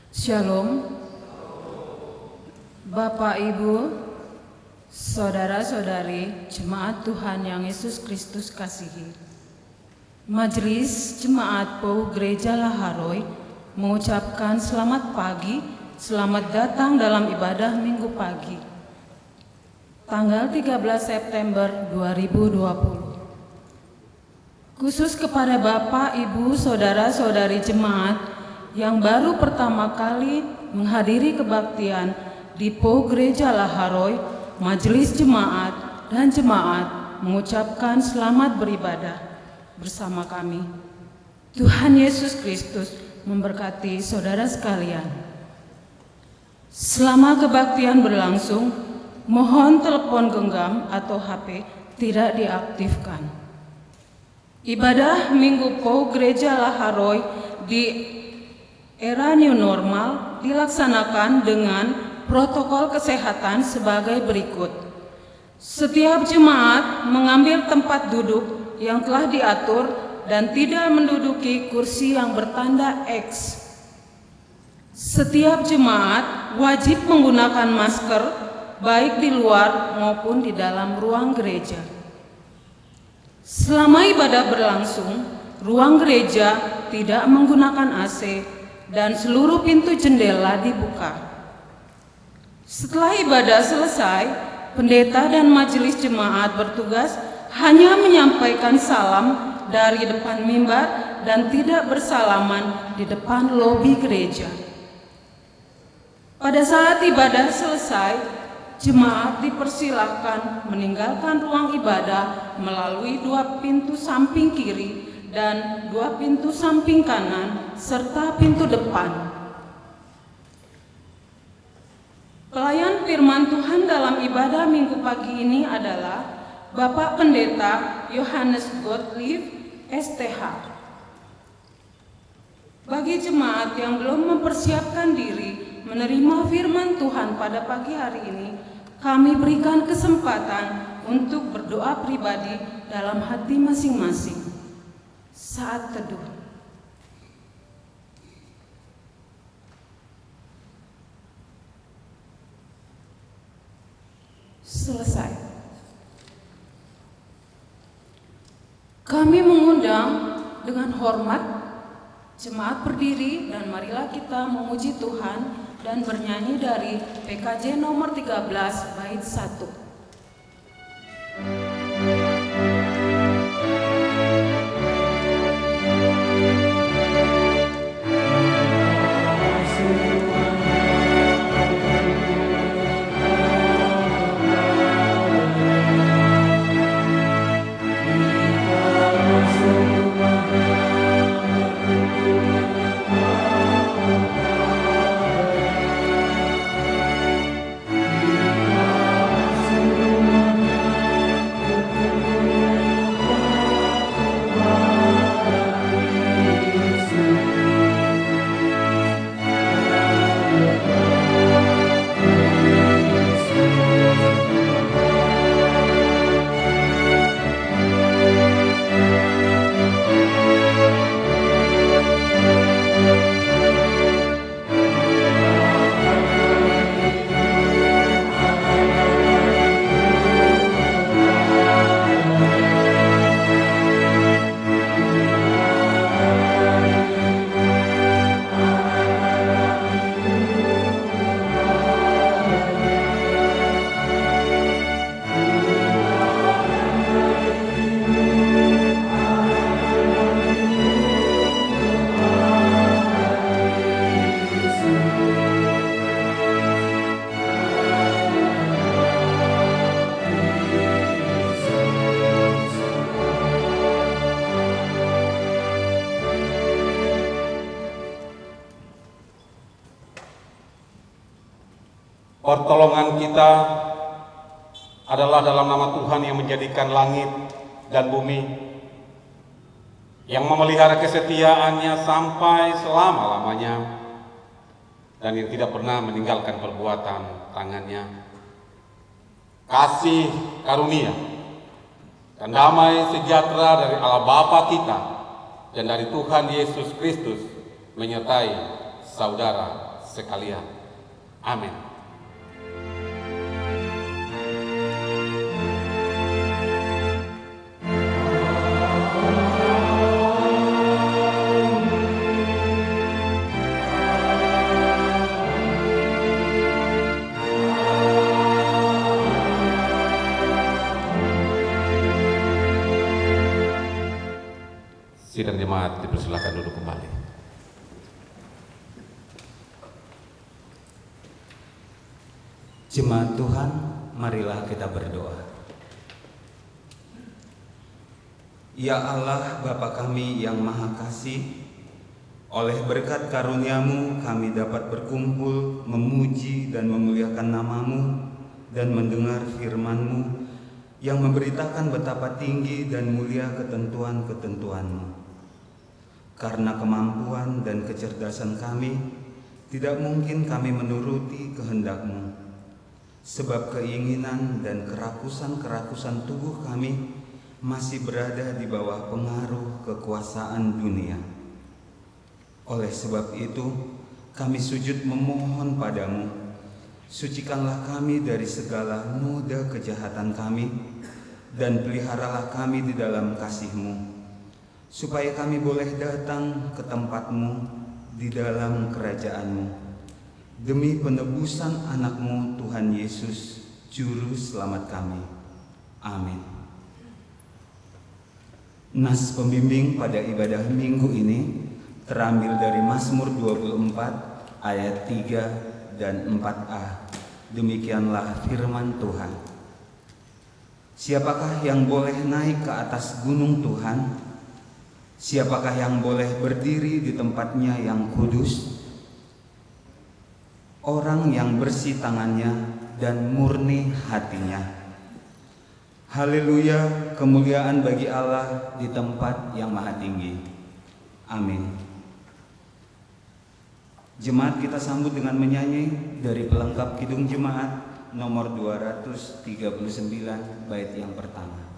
Shalom, Bapak, Ibu, saudara-saudari, jemaat Tuhan yang Yesus Kristus kasihi. Majelis Jemaat POU Gereja Laharoy mengucapkan selamat pagi, selamat datang dalam ibadah Minggu pagi, tanggal 13 September 2020. Khusus kepada Bapak, Ibu, saudara-saudari jemaat yang baru pertama kali menghadiri kebaktian di POU Gereja Laharoy, Majelis Jemaat dan Jemaat mengucapkan selamat beribadah bersama kami. Tuhan Yesus Kristus memberkati saudara sekalian. Selama kebaktian berlangsung, mohon telepon genggam atau HP tidak diaktifkan. Ibadah Minggu POU Gereja Laharoy di era new normal dilaksanakan dengan protokol kesehatan sebagai berikut. Setiap jemaat mengambil tempat duduk yang telah diatur dan tidak menduduki kursi yang bertanda X. Setiap jemaat wajib menggunakan masker baik di luar maupun di dalam ruang gereja. Selama ibadah berlangsung, ruang gereja tidak menggunakan AC dan seluruh pintu jendela dibuka. Setelah ibadah selesai, pendeta dan majelis jemaat bertugas hanya menyampaikan salam dari depan mimbar dan tidak bersalaman di depan lobi gereja. Pada saat ibadah selesai, jemaat dipersilahkan meninggalkan ruang ibadah melalui 2 pintu samping kiri dan 2 pintu samping kanan serta pintu depan. Pelayan firman Tuhan dalam ibadah Minggu pagi ini adalah Bapak Pendeta Yohanes Gottlieb, STH. Bagi jemaat yang belum mempersiapkan diri menerima firman Tuhan pada pagi hari ini, kami berikan kesempatan untuk berdoa pribadi dalam hati masing-masing. Saat teduh. Selesai. Kami mengundang dengan hormat jemaat berdiri dan marilah kita memuji Tuhan dan bernyanyi dari PKJ nomor 13 bait 1. Pertolongan kita adalah dalam nama Tuhan yang menjadikan langit dan bumi, yang memelihara kesetiaannya sampai selama-lamanya, dan yang tidak pernah meninggalkan perbuatan tangannya. Kasih karunia dan damai sejahtera dari Allah Bapa kita dan dari Tuhan Yesus Kristus menyertai saudara sekalian. Amin. Sidang jemaat dipersilakan duduk kembali. Jemaat Tuhan, marilah kita berdoa. Ya Allah, Bapa kami yang Maha Kasih, oleh berkat karunia-Mu kami dapat berkumpul, memuji dan memuliakan nama-Mu dan mendengar firman-Mu yang memberitakan betapa tinggi dan mulia ketentuan-ketentuan-Mu. Karena kemampuan dan kecerdasan kami, tidak mungkin kami menuruti kehendak-Mu. Sebab keinginan dan kerakusan-kerakusan tubuh kami masih berada di bawah pengaruh kekuasaan dunia. Oleh sebab itu, kami sujud memohon padamu, sucikanlah kami dari segala noda kejahatan kami, dan peliharalah kami di dalam kasih-Mu, supaya kami boleh datang ke tempat-Mu di dalam kerajaan-Mu, demi penebusan anak-Mu Tuhan Yesus, Juru Selamat kami. Amin. Nas pembimbing pada ibadah minggu ini terambil dari Mazmur 24 ayat 3 dan 4a. Demikianlah firman Tuhan. Siapakah yang boleh naik ke atas gunung Tuhan? Siapakah yang boleh berdiri di tempatnya yang kudus? Orang yang bersih tangannya dan murni hatinya. Haleluya, kemuliaan bagi Allah di tempat yang maha tinggi. Amin. Jemaat kita sambut dengan menyanyi dari pelengkap Kidung Jemaat nomor 239 bait yang pertama.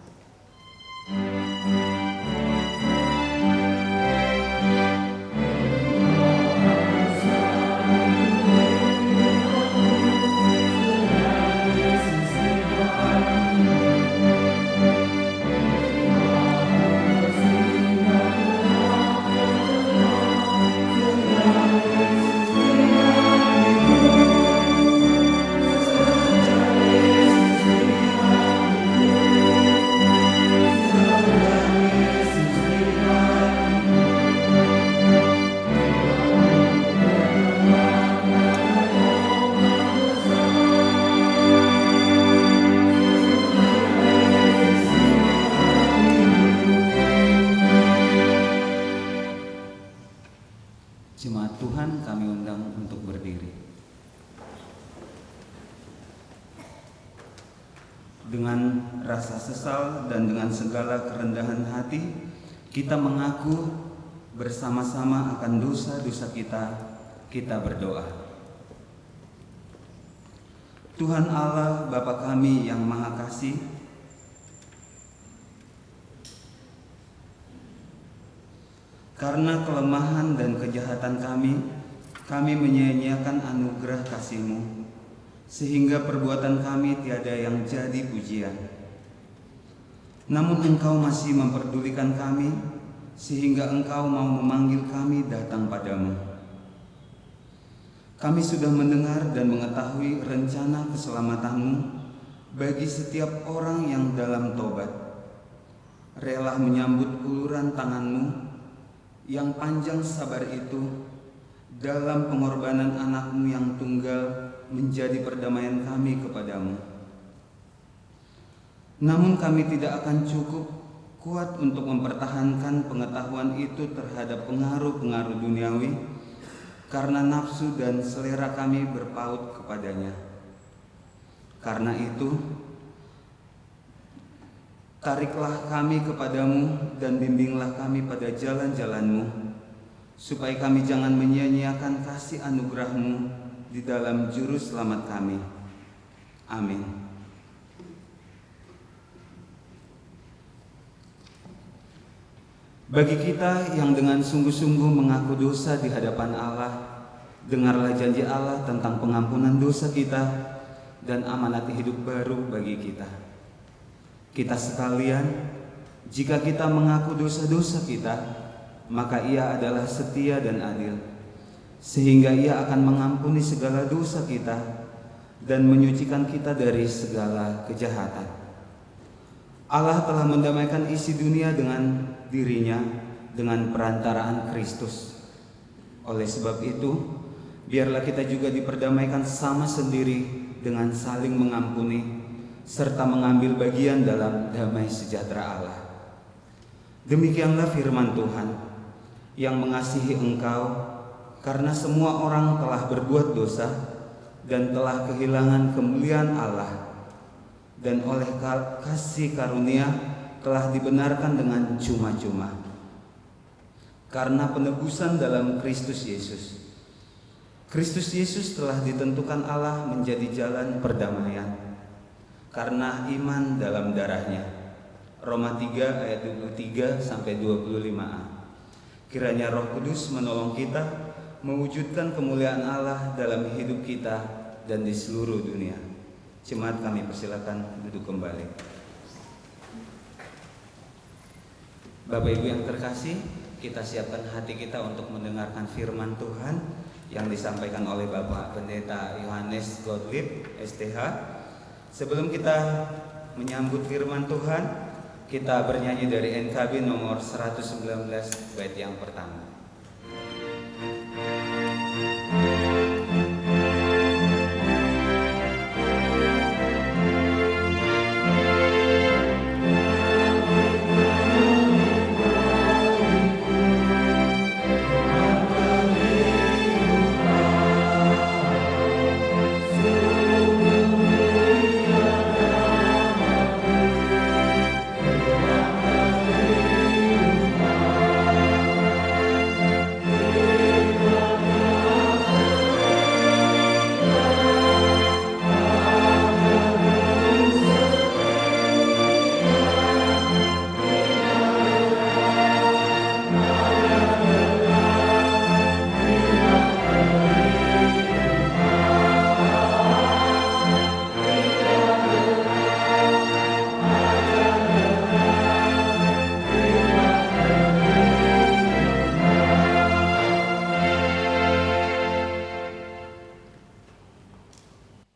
Jemaat Tuhan, kami undang untuk berdiri. Dengan rasa sesal dan dengan segala kerendahan hati, kita mengaku bersama-sama akan dosa-dosa kita berdoa. Tuhan Allah, Bapa kami yang Maha Kasih, karena kelemahan dan kejahatan kami menyia-nyiakan anugerah kasih-Mu, sehingga perbuatan kami tiada yang jadi pujian. Namun Engkau masih memperdulikan kami, sehingga Engkau mau memanggil kami datang padamu. Kami sudah mendengar dan mengetahui rencana keselamatan-Mu bagi setiap orang yang dalam tobat, rela menyambut uluran tangan-Mu yang panjang sabar itu dalam pengorbanan anak-Mu yang tunggal menjadi perdamaian kami kepadamu. Namun kami tidak akan cukup kuat untuk mempertahankan pengetahuan itu terhadap pengaruh-pengaruh duniawi, karena nafsu dan selera kami berpaut kepadanya. Karena itu, tariklah kami kepadamu dan bimbinglah kami pada jalan-jalan-Mu, supaya kami jangan menyia-nyiakan kasih anugerah-Mu di dalam juru selamat kami. Amin. Bagi kita yang dengan sungguh-sungguh mengaku dosa di hadapan Allah dengarlah janji Allah tentang pengampunan dosa kita dan amanat hidup baru bagi kita. Kita sekalian, jika kita mengaku dosa-dosa kita, maka Ia adalah setia dan adil, sehingga Ia akan mengampuni segala dosa kita dan menyucikan kita dari segala kejahatan. Allah telah mendamaikan isi dunia dengan dirinya dengan perantaraan Kristus. Oleh sebab itu, biarlah kita juga diperdamaikan sama sendiri dengan saling mengampuni, serta mengambil bagian dalam damai sejahtera Allah. Demikianlah firman Tuhan yang mengasihi engkau, karena semua orang telah berbuat dosa dan telah kehilangan kemuliaan Allah, dan oleh kasih karunia telah dibenarkan dengan cuma-cuma karena penebusan dalam Kristus Yesus. Kristus Yesus telah ditentukan Allah menjadi jalan perdamaian karena iman dalam darahnya. Roma 3 ayat 23 sampai 25a. Kiranya Roh Kudus menolong kita mewujudkan kemuliaan Allah dalam hidup kita dan di seluruh dunia. Jemaat kami persilakan duduk kembali. Bapak Ibu yang terkasih, kita siapkan hati kita untuk mendengarkan firman Tuhan yang disampaikan oleh Bapak Pendeta Yohanes Gottlieb, STH. Sebelum kita menyambut firman Tuhan, kita bernyanyi dari NKB nomor 119 bait yang pertama.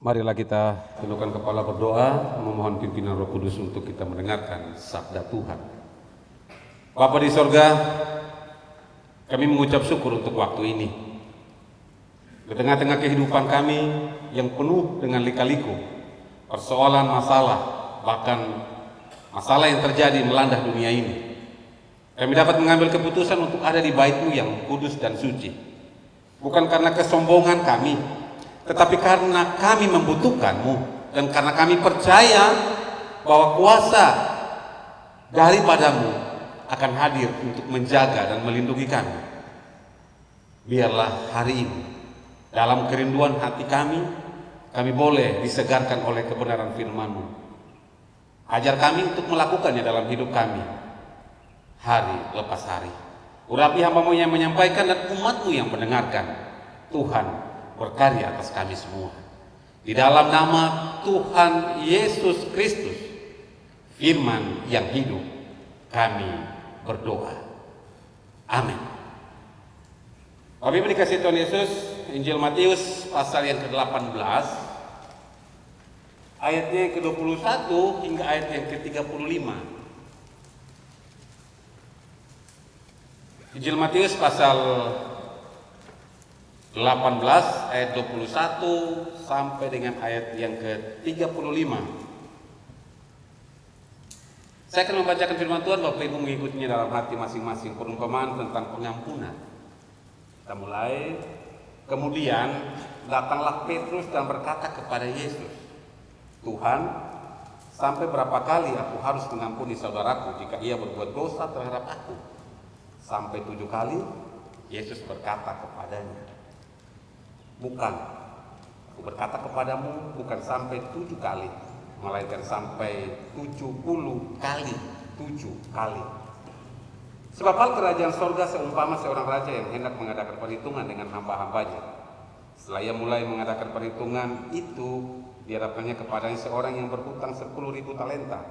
Marilah kita tundukkan kepala berdoa, memohon pimpinan Roh Kudus untuk kita mendengarkan sabda Tuhan. Bapa di sorga, kami mengucap syukur untuk waktu ini. Di tengah-tengah kehidupan kami yang penuh dengan lika-liku, persoalan masalah, bahkan masalah yang terjadi melanda dunia ini, kami dapat mengambil keputusan untuk ada di bait-Mu yang kudus dan suci. Bukan karena kesombongan kami, tetapi karena kami membutuhkan-Mu dan karena kami percaya bahwa kuasa daripada-Mu akan hadir untuk menjaga dan melindungi kami. Biarlah hari ini dalam kerinduan hati kami boleh disegarkan oleh kebenaran firman-Mu. Ajar kami untuk melakukannya dalam hidup kami hari lepas hari. Urapi hamba-Mu yang menyampaikan dan umat-Mu yang mendengarkan. Tuhan berkarya atas kami semua. Di dalam nama Tuhan Yesus Kristus, firman yang hidup, kami berdoa. Amin. Bapak Ibu dikasihi Tuhan Yesus, Injil Matius pasal yang ke-18, ayatnya yang ke-21 hingga ayat yang ke-35. Injil Matius pasal 18 ayat 21 sampai dengan ayat yang ke-35. Saya akan membacakan firman Tuhan, Bapak Ibu mengikutinya dalam hati masing-masing. Perumpamaan tentang pengampunan. Kita mulai. Kemudian datanglah Petrus dan berkata kepada Yesus, Tuhan, sampai berapa kali aku harus mengampuni saudaraku jika ia berbuat dosa terhadap aku? Sampai 7 kali? Yesus berkata kepadanya, bukan, aku berkata kepadamu, bukan sampai 7 kali, melainkan sampai 70 kali 7 kali. Sebab hal kerajaan sorga seumpama seorang raja yang hendak mengadakan perhitungan dengan hamba-hambanya. Setelah ia mulai mengadakan perhitungan itu, dihadapkannya kepadanya seorang yang berhutang 10.000 talenta.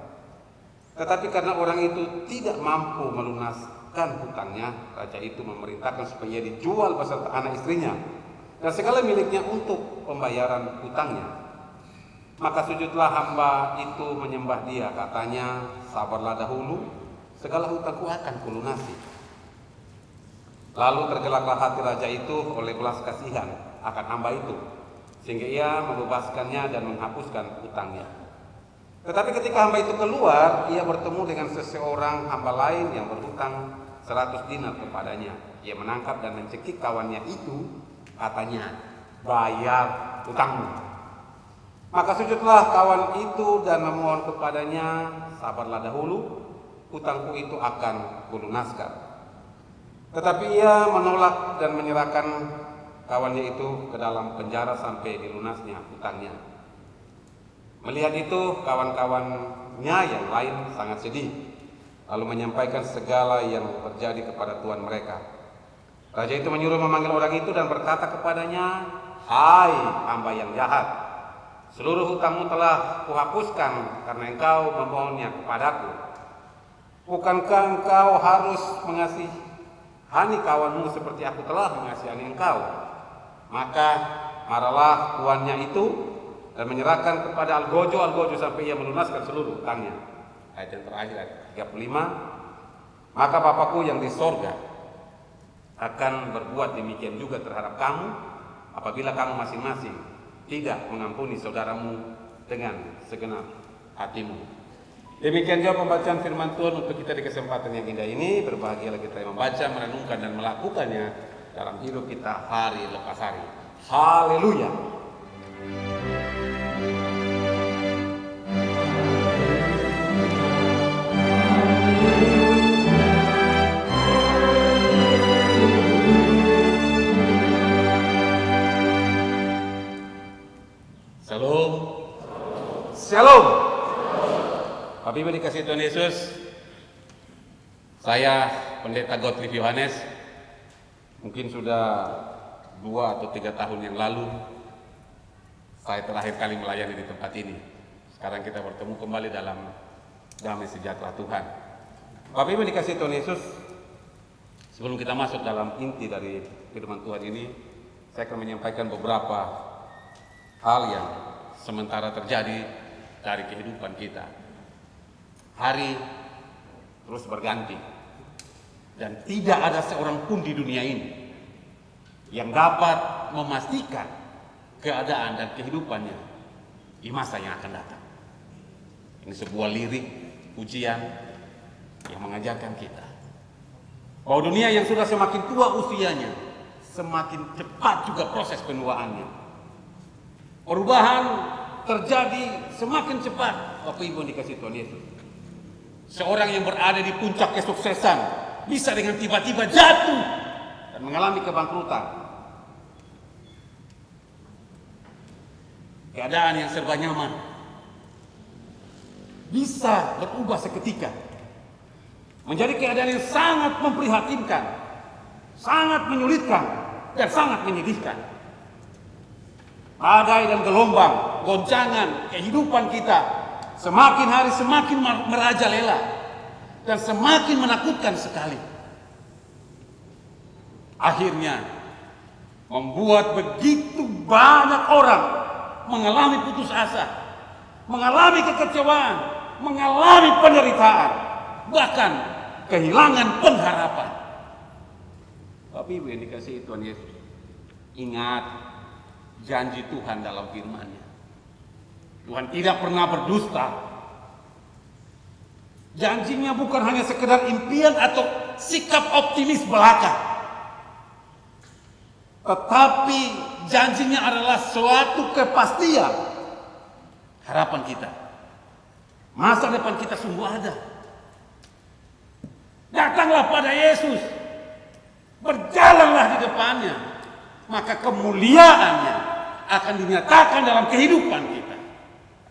Tetapi karena orang itu tidak mampu melunaskan hutangnya, raja itu memerintahkan supaya ia dijual beserta anak istrinya dan segala miliknya untuk pembayaran hutangnya. Maka sujudlah hamba itu menyembah dia, katanya, sabarlah dahulu, segala hutangku akan kulunasi. Lalu tergeraklah hati raja itu oleh belas kasihan akan hamba itu, sehingga ia membebaskannya dan menghapuskan hutangnya. Tetapi ketika hamba itu keluar, ia bertemu dengan seseorang hamba lain yang berhutang 100 dinar kepadanya. Ia menangkap dan mencekik kawannya itu, katanya, bayar hutangmu. Maka sujudlah kawan itu dan memohon kepadanya, sabarlah dahulu, hutangku itu akan kulunaskan. Tetapi ia menolak dan menyerahkan kawannya itu ke dalam penjara sampai dilunasnya hutangnya. Melihat itu, kawan-kawannya yang lain sangat sedih, lalu menyampaikan segala yang terjadi kepada tuan mereka. Raja itu menyuruh memanggil orang itu dan berkata kepadanya, hai hamba yang jahat, seluruh hutangmu telah kuhapuskan karena engkau memohonnya kepadaku. Bukankah engkau harus mengasihani kawanmu seperti aku telah mengasihani engkau? Maka marahlah tuannya itu dan menyerahkan kepada algojo sampai ia melunaskan seluruh hutangnya. Ayat yang terakhir, ayat 35. Maka Bapakku yang di sorga akan berbuat demikian juga terhadap kamu apabila kamu masing-masing tidak mengampuni saudaramu dengan segenap hatimu. Demikian juga pembacaan firman Tuhan untuk kita di kesempatan yang indah ini. Berbahagialah kita yang membaca, merenungkan dan melakukannya dalam hidup kita hari lepas hari. Haleluya. Shalom. Shalom. Bapak Ibu dikasih Tuhan Yesus, saya Pendeta Gottlieb Yohanes, mungkin sudah 2 atau 3 tahun yang lalu saya terakhir kali melayani di tempat ini. Sekarang kita bertemu kembali dalam damai sejahtera Tuhan. Bapak Ibu dikasih Tuhan Yesus, sebelum kita masuk dalam inti dari firman Tuhan ini, saya akan menyampaikan beberapa hal yang sementara terjadi dari kehidupan kita. Hari terus berganti dan tidak ada seorang pun di dunia ini yang dapat memastikan keadaan dan kehidupannya di masa yang akan datang. Ini sebuah lirik ujian yang mengajarkan kita bahwa dunia yang sudah semakin tua usianya, semakin cepat juga proses penuaannya. Perubahan terjadi semakin cepat. Bapak Ibu dikasih Tuhan Yesus, seorang yang berada di puncak kesuksesan bisa dengan tiba-tiba jatuh dan mengalami kebangkrutan. Keadaan yang serba nyaman bisa berubah seketika menjadi keadaan yang sangat memprihatinkan, sangat menyulitkan, dan sangat menyedihkan. Badai dan gelombang, goncangan kehidupan kita semakin hari semakin merajalela dan semakin menakutkan sekali. Akhirnya membuat begitu banyak orang mengalami putus asa, mengalami kekecewaan, mengalami penderitaan, bahkan kehilangan pengharapan. Bapak Ibu yang dikasihi Tuhan Yesus, ingat janji Tuhan dalam firman-Nya. Tuhan tidak pernah berdusta. Janjinya bukan hanya sekedar impian atau sikap optimis belaka, tetapi janjinya adalah suatu kepastian harapan kita. Masa depan kita sungguh ada. Datanglah pada Yesus, berjalanlah di depannya, maka kemuliaannya akan dinyatakan dalam kehidupan kita.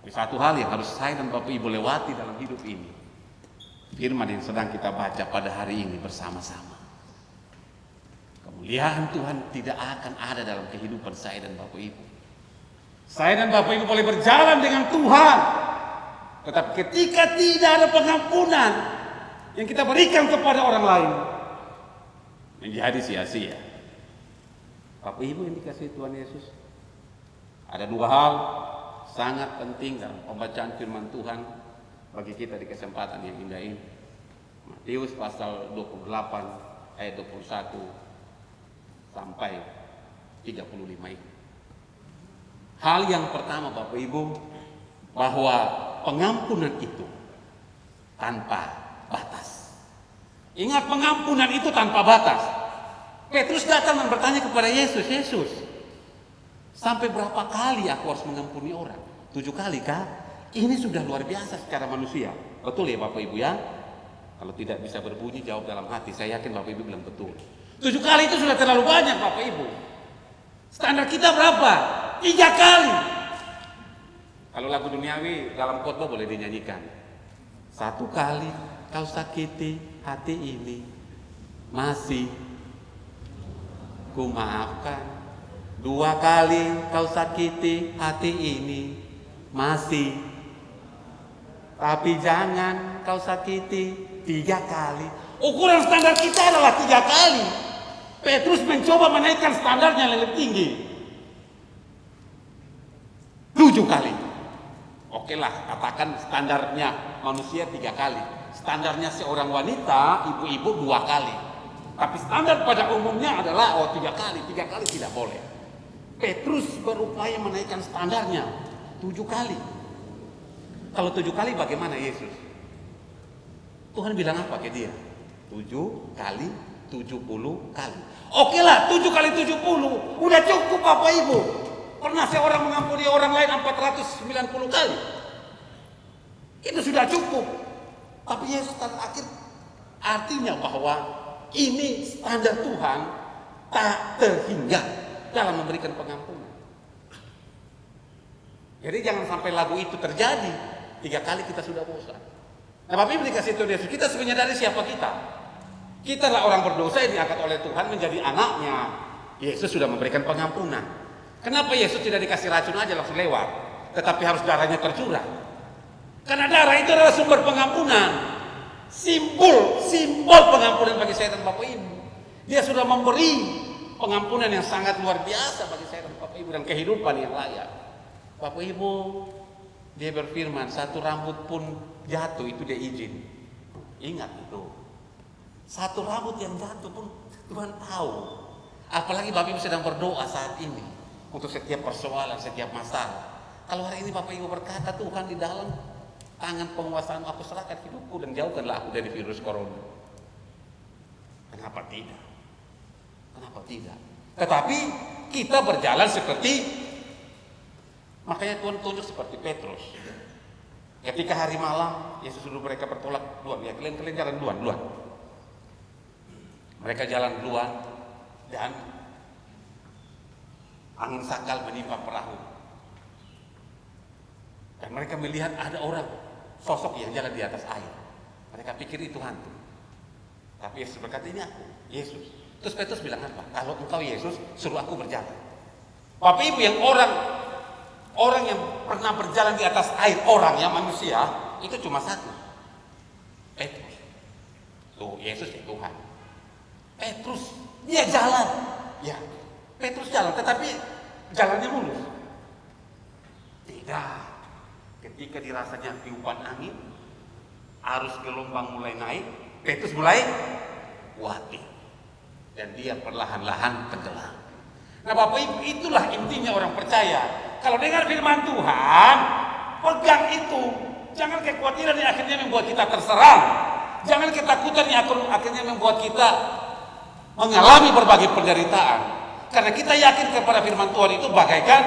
Tapi satu hal yang harus saya dan Bapak Ibu lewati dalam hidup ini, firman yang sedang kita baca pada hari ini bersama-sama. kemuliaan Tuhan tidak akan ada dalam kehidupan saya dan Bapak Ibu. Saya dan Bapak Ibu boleh berjalan dengan Tuhan, tetapi ketika tidak ada pengampunan yang kita berikan kepada orang lain, menjadi sia-sia. Bapak Ibu yang dikasihi Tuhan Yesus, ada dua hal sangat penting dalam pembacaan firman Tuhan bagi kita di kesempatan yang indah ini. Matius pasal 28 ayat 21 sampai 35 ini. Hal yang pertama Bapak Ibu, bahwa pengampunan itu tanpa batas. Ingat, pengampunan itu tanpa batas. Petrus datang dan bertanya kepada Yesus, Yesus, sampai berapa kali aku harus mengampuni orang? 7 kali kah? Ini sudah luar biasa secara manusia. Betul ya Bapak Ibu ya? Kalau tidak bisa berbunyi, jawab dalam hati. Saya yakin Bapak Ibu bilang betul. 7 kali itu sudah terlalu banyak Bapak Ibu. Standar kita berapa? 3 kali. Kalau lagu duniawi dalam khotbah boleh dinyanyikan. 1 kali kau sakiti hati ini, masih ku maafkan. 2 kali kau sakiti hati ini, masih. Tapi jangan kau sakiti 3 kali. Ukuran standar kita adalah 3 kali. Petrus mencoba menaikkan standarnya yang lebih tinggi. 7 kali. Oke lah, katakan standarnya manusia 3 kali. Standarnya seorang wanita, ibu-ibu 2 kali. Tapi standar pada umumnya adalah 3 kali. 3 kali tidak boleh. Petrus berupaya menaikkan standarnya 7 kali. Kalau 7 kali bagaimana Yesus? Tuhan bilang apa ke dia? 7 kali 70 kali. Oke lah, 7 kali 70 udah cukup Bapak Ibu. Pernah seorang mengampuni orang lain 490 kali. Itu sudah cukup. Tapi Yesus akhir artinya bahwa ini standar Tuhan tak terhingga dalam memberikan pengampunan. Jadi jangan sampai lagu itu terjadi. 3 kali kita sudah bosan. Nah Bapak Ibu dikasih Tuhan Yesus, kita sebenarnya dari siapa kita? Kita adalah orang berdosa yang diangkat oleh Tuhan menjadi anaknya. Yesus sudah memberikan pengampunan. Kenapa Yesus tidak dikasih racun aja langsung lewat, tetapi harus darahnya tercurah? Karena darah itu adalah sumber pengampunan, simbol pengampunan bagi saya dan Bapak Ibu. Dia sudah memberi pengampunan yang sangat luar biasa bagi saya dan Bapak Ibu dan kehidupan yang layak. Bapak Ibu, dia berfirman, 1 rambut pun jatuh itu dia izin. Ingat itu, 1 rambut yang jatuh pun Tuhan tahu. Apalagi Bapak Ibu sedang berdoa saat ini untuk setiap persoalan, setiap masalah. Kalau hari ini Bapak Ibu berkata, Tuhan, di dalam tangan penguasaan aku serahkan hidupku dan jauhkanlah aku dari virus corona. Kenapa tidak? Kenapa tidak? Tetapi kita berjalan seperti, makanya Tuhan tunjuk seperti Petrus. Ketika hari malam Yesus suruh mereka bertolak duluan, ya kalian jalan duluan. Mereka jalan duluan dan angin sakal menimpa perahu. Dan mereka melihat ada orang, sosok yang jalan di atas air. Mereka pikir itu hantu. Tapi Yesus berkata, ini aku, Yesus. Terus Petrus bilang apa? Kalau engkau Yesus, suruh aku berjalan. Bapak Ibu, yang orang yang pernah berjalan di atas air, orang yang manusia, itu cuma satu. Petrus. Tuh, Yesus ya Tuhan. Petrus, dia jalan. Ya, Petrus jalan, tetapi jalannya mulus. Tidak. Ketika dirasanya tiupan angin, arus gelombang mulai naik, Petrus mulai khawatir. Dan dia perlahan-lahan tenggelam. Nah Bapak Ibu, itulah intinya orang percaya. Kalau dengar firman Tuhan, pegang itu. Jangan kekhawatiran yang akhirnya membuat kita terserang. Jangan ketakutan yang akhirnya membuat kita mengalami berbagai penderitaan. Karena kita yakin kepada firman Tuhan itu bagaikan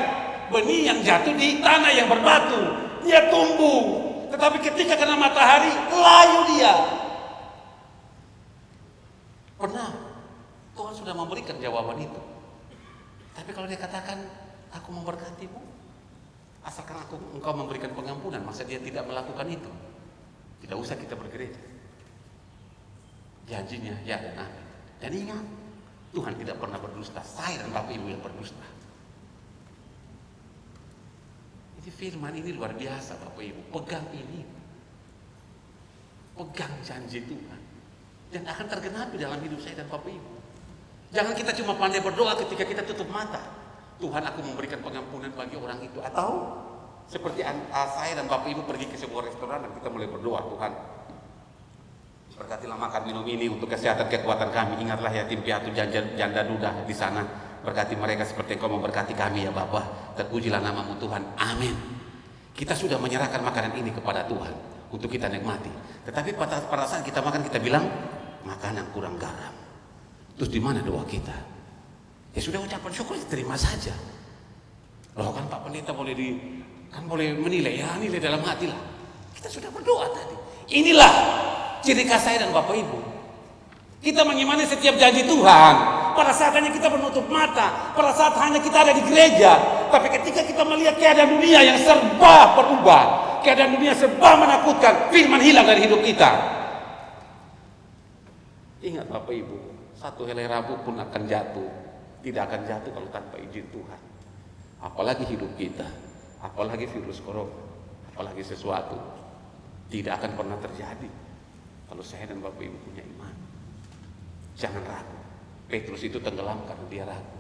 benih yang jatuh di tanah yang berbatu. Dia tumbuh, tetapi ketika kena matahari, layu dia. Pernah Tuhan sudah memberikan jawaban itu. Tapi kalau dia katakan, aku memberkatimu, asalkan engkau memberikan pengampunan, masa dia tidak melakukan itu? Tidak usah kita bergereja. Janjinya ya dan amin. Dan ingat, Tuhan tidak pernah berdusta. Saya dan Bapak Ibu yang berdusta. Ini firman ini luar biasa Bapak Ibu. Pegang ini. Pegang janji Tuhan. Dan akan tergenapi dalam hidup saya dan Bapak Ibu. Jangan kita cuma pandai berdoa ketika kita tutup mata. Tuhan, aku memberikan pengampunan bagi orang itu. Atau seperti saya dan Bapak Ibu pergi ke sebuah restoran dan kita mulai berdoa, Tuhan, berkatilah makan minum ini untuk kesehatan kekuatan kami. Ingatlah yatim piatu janda duda di sana. Berkati mereka seperti Engkau memberkati kami ya Bapa. Terpujilah namamu Tuhan. Amin. Kita sudah menyerahkan makanan ini kepada Tuhan untuk kita nikmati. Tetapi pada saat kita makan kita bilang makanan kurang garam. Terus di mana doa kita? Ya sudah, ucapan syukur diterima saja. Loh kan Pak Pendeta boleh menilai, ya nilai dalam hati lah. Kita sudah berdoa tadi. Inilah ciri khas saya dan Bapak Ibu. Kita mengimani setiap janji Tuhan. Pada saat hanya kita menutup mata, pada saat hanya kita ada di gereja. Tapi ketika kita melihat keadaan dunia yang serba berubah, keadaan dunia serba menakutkan, firman hilang dari hidup kita. Ingat Bapak Ibu, satu helai rambut pun akan jatuh. Tidak akan jatuh kalau tanpa izin Tuhan. Apalagi hidup kita, apalagi virus corona, apalagi sesuatu, tidak akan pernah terjadi kalau saya dan Bapak Ibu punya iman. Jangan ragu. Petrus itu tenggelam karena dia ragu.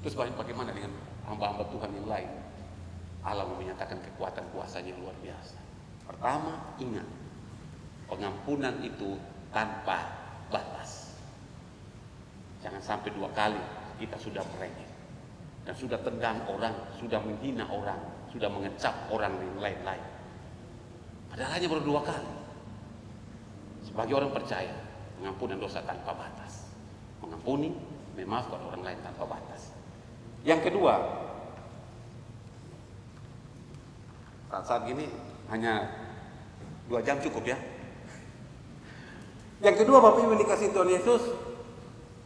Terus bagaimana dengan hamba-hamba Tuhan yang lain? Allah menyatakan kekuatan kuasanya luar biasa. Pertama, ingat, pengampunan itu tanpa batas. Jangan sampai 2 kali kita sudah merengek dan sudah tendang orang, sudah menghina orang, sudah mengecap orang yang lain-lain. Padahal hanya baru 2 kali. Sebagai orang percaya, pengampunan dosa tanpa batas. Mengampuni, memaafkan orang lain tanpa batas. Yang kedua, saat gini hanya 2 jam cukup ya. Yang kedua, Bapak Ibu dikasih Tuhan Yesus,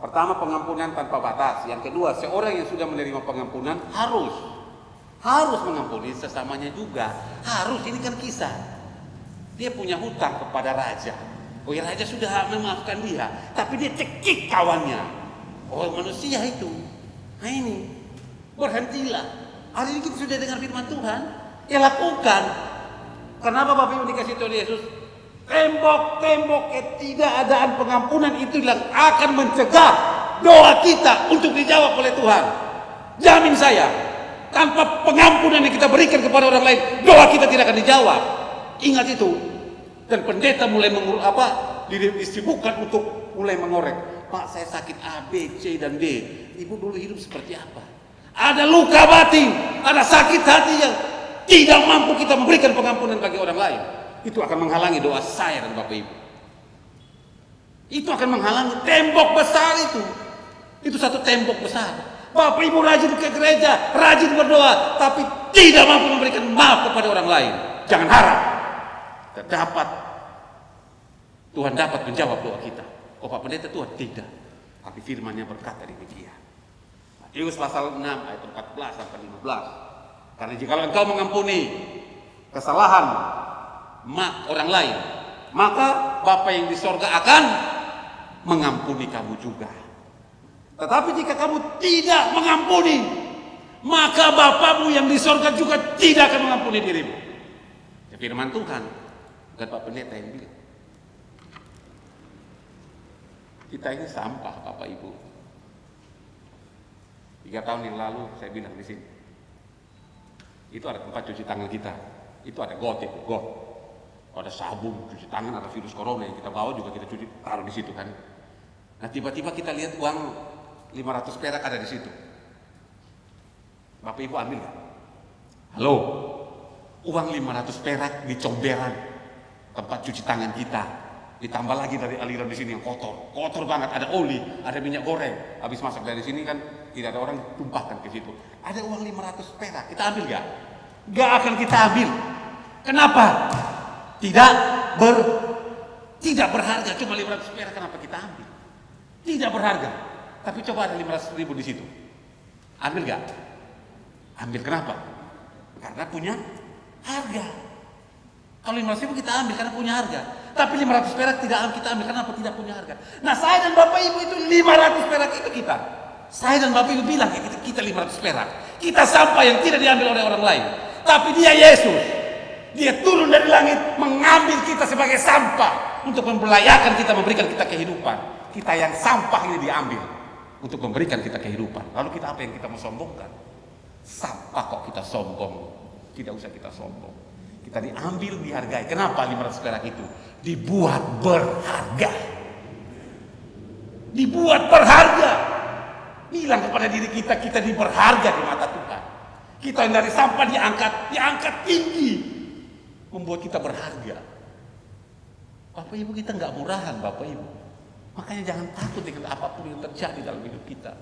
pertama pengampunan tanpa batas. Yang kedua, seorang yang sudah menerima pengampunan harus mengampuni sesamanya juga. Harus, ini kan kisah. Dia punya hutang kepada raja. Oh ya, raja sudah memaafkan dia, tapi dia cekik kawannya. Oh manusia itu. Nah ini, berhentilah. Hari ini kita sudah dengar firman Tuhan, ya lakukan. Kenapa Bapak Ibu dikasih Tuhan Yesus? Tembok-tembok ketidakadaan pengampunan itu yang akan mencegah doa kita untuk dijawab oleh Tuhan. Jamin saya, tanpa pengampunan yang kita berikan kepada orang lain, doa kita tidak akan dijawab. Ingat itu. Dan pendeta mulai disibukkan untuk mulai mengorek. Pak, saya sakit A, B, C, dan D. Ibu dulu hidup seperti apa? Ada luka batin, ada sakit hati yang tidak mampu kita memberikan pengampunan bagi orang lain. Itu akan menghalangi doa saya dan Bapak Ibu. Itu akan menghalangi tembok besar itu. Itu satu tembok besar. Bapak Ibu rajin ke gereja, rajin berdoa, tapi tidak mampu memberikan maaf kepada orang lain. Jangan harap Tuhan dapat menjawab doa kita. Oh Pak Pendeta, Tuhan tidak. Tapi firman-Nya berkata demikian. Matius pasal 6 ayat 14 sampai 15. Karena jika engkau mengampuni kesalahan orang lain, maka Bapa yang di sorga akan mengampuni kamu juga. Tetapi jika kamu tidak mengampuni, maka Bapamu yang di sorga juga tidak akan mengampuni dirimu. Ya, firman Tuhan. Dan Pak Pendeta yang bilang, kita ini sampah Bapak Ibu. 3 tahun yang lalu saya bilang di sini, itu ada tempat cuci tangan kita, itu ada got, ada sabun cuci tangan, ada virus corona yang kita bawa juga kita cuci, taruh di situ kan. Nah tiba-tiba kita lihat uang 500 perak ada di situ. Bapak Ibu ambil nggak? Halo, uang 500 perak di comberan tempat cuci tangan kita, ditambah lagi dari aliran di sini yang kotor banget, ada oli, ada minyak goreng, habis masak dari sini kan tidak ada orang tumpahkan ke situ. Ada uang 500 perak, kita ambil nggak? Nggak akan kita ambil. Kenapa? Tidak berharga, cuma 500 perak, kenapa kita ambil? Tidak berharga, tapi coba ada 500 ribu di situ, ambil nggak? Ambil, kenapa? Karena punya harga. Kalau 500 ribu kita ambil karena punya harga. Tapi 500 perak tidak kita ambil, kenapa? Tidak punya harga. Nah, saya dan Bapak Ibu itu 500 perak itu kita. Saya dan Bapak Ibu bilang kita 500 perak. Kita sampah yang tidak diambil oleh orang lain. Tapi dia Yesus. Dia turun dari langit mengambil kita sebagai sampah untuk memperlayakan kita, memberikan kita kehidupan. Kita yang sampah ini diambil untuk memberikan kita kehidupan. Lalu kita apa yang kita mau sombongkan? Sampah kok kita sombong. Tidak usah kita sombong. Kita diambil, dihargai. Kenapa 500 perak itu? Dibuat berharga. Dibuat berharga. Bilang kepada diri kita, kita berharga di mata Tuhan. Kita yang dari sampah diangkat tinggi. Membuat kita berharga. Bapak Ibu, kita nggak murahan Bapak Ibu. Makanya jangan takut dengan apapun yang terjadi dalam hidup kita.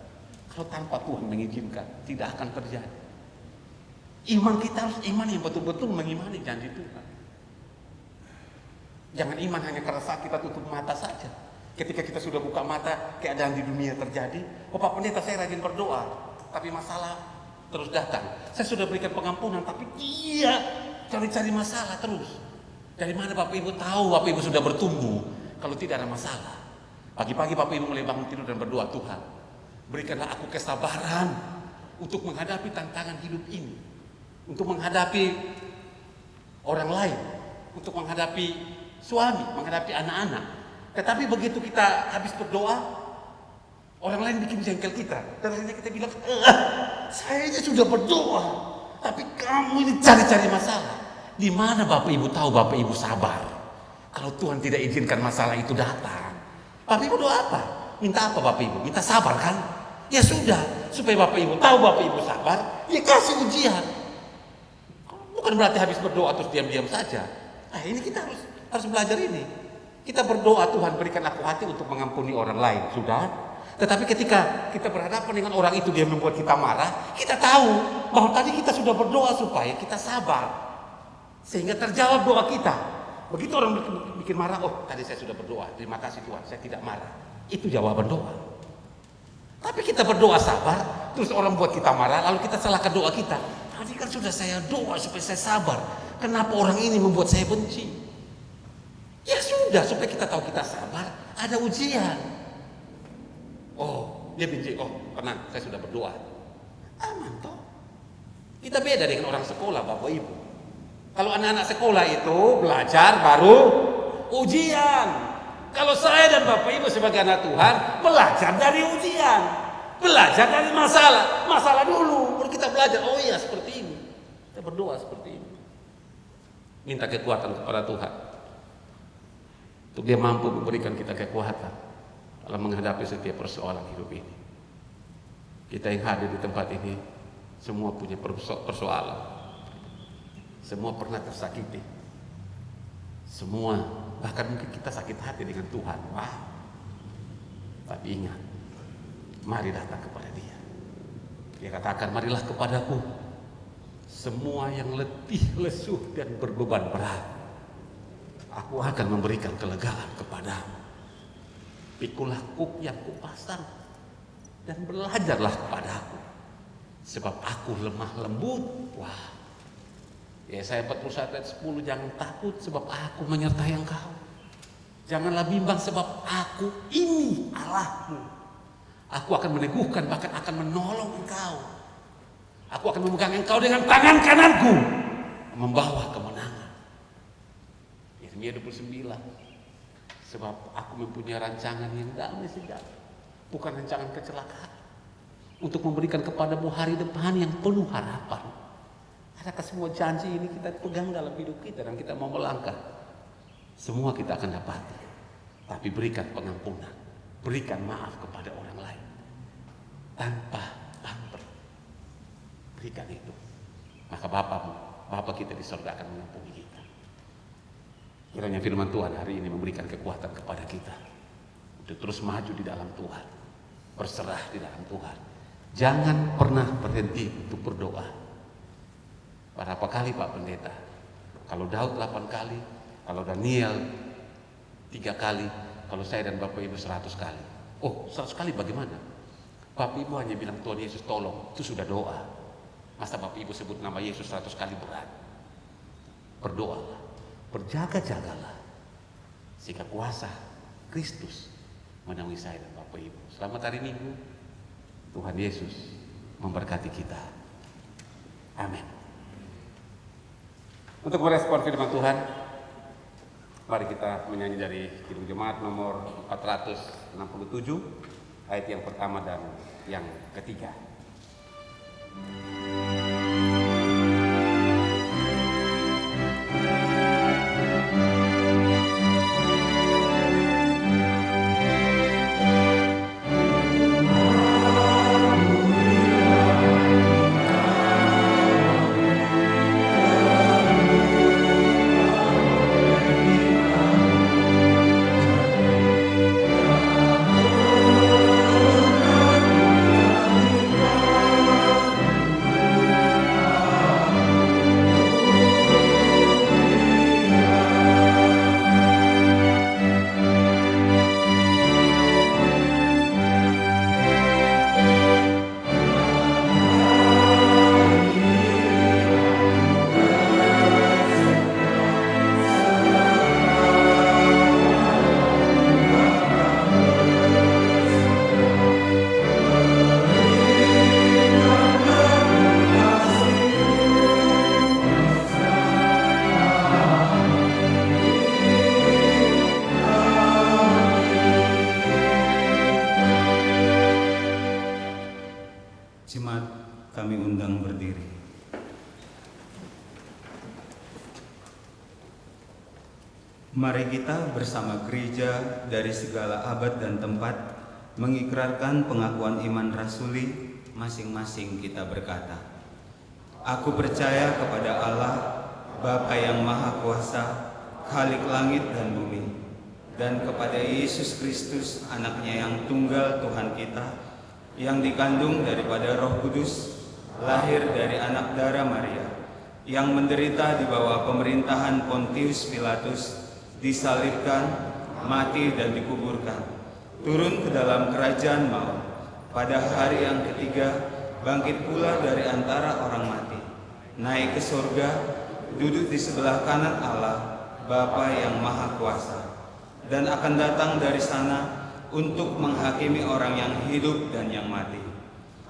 Kalau tanpa Tuhan mengizinkan, tidak akan terjadi. Iman kita harus iman yang betul-betul mengimani janji Tuhan. Jangan iman hanya karena saat kita tutup mata saja. Ketika kita sudah buka mata, keadaan di dunia terjadi. Oh Pak Pendeta, saya rajin berdoa, tapi masalah terus datang. Saya sudah berikan pengampunan, tapi dia cari-cari masalah terus. Dari mana Bapak Ibu tahu Bapak Ibu sudah bertumbuh kalau tidak ada masalah? Pagi-pagi Bapak Ibu mulai bangun tidur dan berdoa, Tuhan, berikanlah aku kesabaran untuk menghadapi tantangan hidup ini, untuk menghadapi orang lain, untuk menghadapi suami, menghadapi anak-anak. Tetapi begitu kita habis berdoa, orang lain bikin jengkel kita. Dan akhirnya kita bilang, saya sudah berdoa, tapi kamu ini cari-cari masalah. Di mana Bapak Ibu tahu Bapak Ibu sabar? Kalau Tuhan tidak izinkan masalah itu datang, Bapak Ibu doa apa? Minta apa Bapak Ibu? Minta sabar kan? Ya sudah, supaya Bapak Ibu tahu Bapak Ibu sabar, ya kasih ujian. Bukan berarti habis berdoa terus diam-diam saja. Nah ini kita harus belajar ini. Kita berdoa, Tuhan berikan aku hati untuk mengampuni orang lain, sudah. Tetapi ketika kita berhadapan dengan orang itu, dia membuat kita marah, kita tahu bahwa tadi kita sudah berdoa supaya kita sabar, sehingga terjawab doa kita. Begitu orang bikin marah, oh tadi saya sudah berdoa, terima kasih Tuhan, saya tidak marah. Itu jawaban doa. Tapi kita berdoa sabar, terus orang buat kita marah, lalu kita salahkan doa kita. Tadi kan sudah saya doa supaya saya sabar, kenapa orang ini membuat saya benci? Ya sudah, supaya kita tahu kita sabar, ada ujian. Oh, dia benci, oh tenang, saya sudah berdoa. Aman toh. Kita beda dengan orang sekolah Bapak Ibu. Kalau anak-anak sekolah itu belajar baru ujian. Kalau saya dan Bapak Ibu sebagai anak Tuhan, belajar dari ujian. Belajar dari masalah dulu, baru kita belajar, oh iya seperti ini. Kita berdoa seperti ini. Minta kekuatan kepada Tuhan, untuk dia mampu memberikan kita kekuatan dalam menghadapi setiap persoalan hidup ini. Kita yang hadir di tempat ini, semua punya persoalan. Semua pernah tersakiti. Semua, bahkan mungkin kita sakit hati dengan Tuhan. Wah, tapi ingat, mari datang kepada Dia. Dia katakan, marilah kepadaku semua yang letih, lesuh dan berbeban berat. Aku akan memberikan kelegaan kepadamu. Pikulah kuk yang kupasang dan belajarlah kepadaku, sebab aku lemah lembut. Wah, Yesaya 41 ayat 10, jangan takut sebab aku menyertai engkau. Janganlah bimbang sebab aku ini Allahmu. Aku akan meneguhkan, bahkan akan menolong engkau. Aku akan memegang engkau dengan tangan kananku, membawa kemenangan. Yeremia 29, sebab aku mempunyai rancangan yang damai sejahtera, bukan rancangan kecelakaan, untuk memberikan kepadamu hari depan yang penuh harapan. Adakah semua janji ini kita pegang dalam hidup kita dan kita mau melangkah? Semua kita akan dapati. Tapi berikan pengampunan, berikan maaf kepada orang lain tanpa pamrih. Berikan itu, maka Bapa kita di surga akan mengampuni kita. Kiranya firman Tuhan hari ini memberikan kekuatan kepada kita untuk terus maju di dalam Tuhan, berserah di dalam Tuhan. Jangan pernah berhenti untuk berdoa. Berapa kali Pak Pendeta? Kalau Daud 8 kali, kalau Daniel 3 kali, kalau saya dan Bapak Ibu 100 kali. Oh, 100 kali bagaimana? Bapak Ibu hanya bilang Tuhan Yesus tolong, itu sudah doa. Masa Bapak Ibu sebut nama Yesus 100 kali berat? Berdoalah, berjaga-jagalah. sehingga kuasa Kristus menaungi saya dan Bapak Ibu. Selamat hari Minggu. Tuhan Yesus memberkati kita. Amin. Untuk merespon firman Tuhan, mari kita menyanyi dari Kidung Jemaat nomor 467, ayat yang pertama dan yang ketiga. Jemaat kami undang berdiri. Mari kita bersama gereja dari segala abad dan tempat mengikrarkan pengakuan iman rasuli. Masing-masing kita berkata, aku percaya kepada Allah, Bapa yang Maha Kuasa, Khalik langit dan bumi, dan kepada Yesus Kristus, anaknya yang tunggal Tuhan kita, yang dikandung daripada Roh Kudus, lahir dari anak darah Maria, yang menderita di bawah pemerintahan Pontius Pilatus, disalibkan, mati dan dikuburkan, turun ke dalam kerajaan maut, pada hari yang ketiga bangkit pula dari antara orang mati, naik ke surga, duduk di sebelah kanan Allah, Bapa yang Maha Kuasa, dan akan datang dari sana untuk menghakimi orang yang hidup dan yang mati.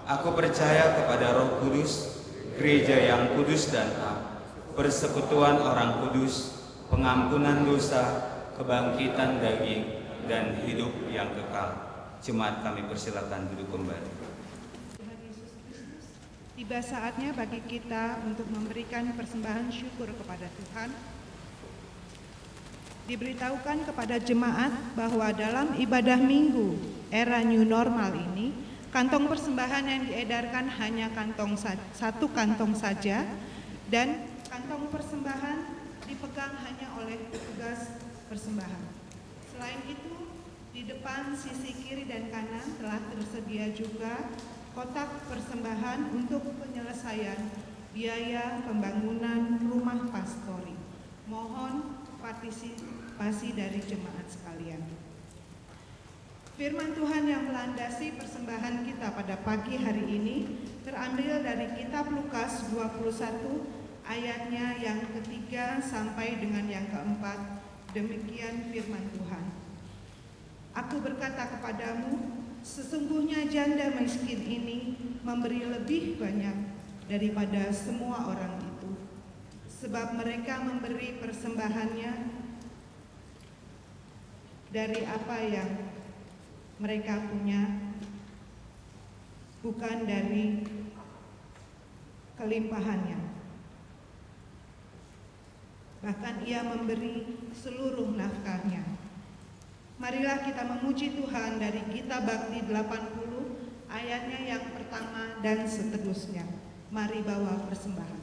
Aku percaya kepada Roh Kudus, gereja yang kudus dan am, persekutuan orang kudus, pengampunan dosa, kebangkitan daging, dan hidup yang kekal. Jemaat kami persilakan duduk kembali. Tuhan Yesus Kristus, tiba saatnya bagi kita untuk memberikan persembahan syukur kepada Tuhan. Diberitahukan kepada jemaat bahwa dalam ibadah minggu era new normal ini, kantong persembahan yang diedarkan hanya satu kantong saja, dan kantong persembahan dipegang hanya oleh petugas persembahan. Selain itu, di depan sisi kiri dan kanan telah tersedia juga kotak persembahan untuk penyelesaian biaya pembangunan rumah pastori. Mohon partisipasi dari jemaat sekalian. Firman Tuhan yang melandasi persembahan kita pada pagi hari ini terambil dari kitab Lukas 21 ayatnya yang ketiga sampai dengan yang keempat. Demikian firman Tuhan. Aku berkata kepadamu, sesungguhnya janda miskin ini memberi lebih banyak daripada semua orang itu, sebab mereka memberi persembahannya dari apa yang mereka punya, bukan dari kelimpahannya. Bahkan ia memberi seluruh nafkahnya. Marilah kita memuji Tuhan dari kitab Bakti 80 ayatnya yang pertama dan seterusnya. Mari bawa persembahan.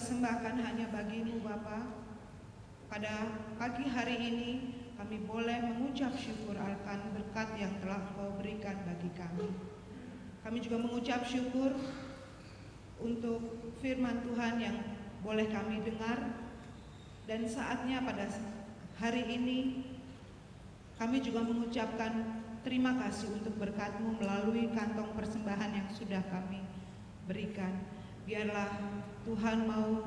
persembahkan hanya bagi-Mu Bapa. Pada pagi hari ini kami boleh mengucap syukur akan berkat yang telah Engkau berikan bagi kami. Kami juga mengucap syukur untuk firman Tuhan yang boleh kami dengar, dan saatnya pada hari ini kami juga mengucapkan terima kasih untuk berkat-Mu melalui kantong persembahan yang sudah kami berikan. Biarlah Tuhan mau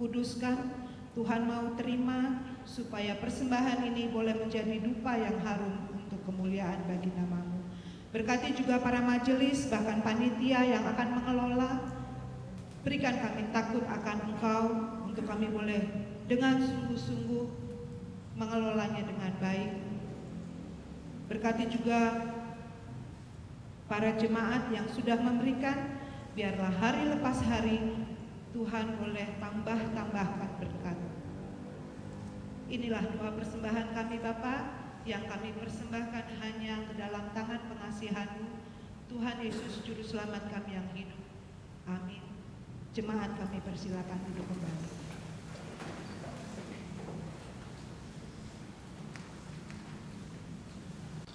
kuduskan, Tuhan mau terima, supaya persembahan ini boleh menjadi dupa yang harum untuk kemuliaan bagi nama-Mu. Berkati juga para majelis, bahkan panitia yang akan mengelola. Berikan kami takut akan Engkau, untuk kami boleh dengan sungguh-sungguh mengelolanya dengan baik. Berkati juga para jemaat yang sudah memberikan, biarlah hari lepas hari Tuhan boleh tambahkan berkat. Inilah doa persembahan kami Bapa, yang kami persembahkan hanya ke dalam tangan pengasihan-Mu, Tuhan Yesus Juru Selamat kami yang hidup. Amin. Jemaat kami persilakan duduk kembali.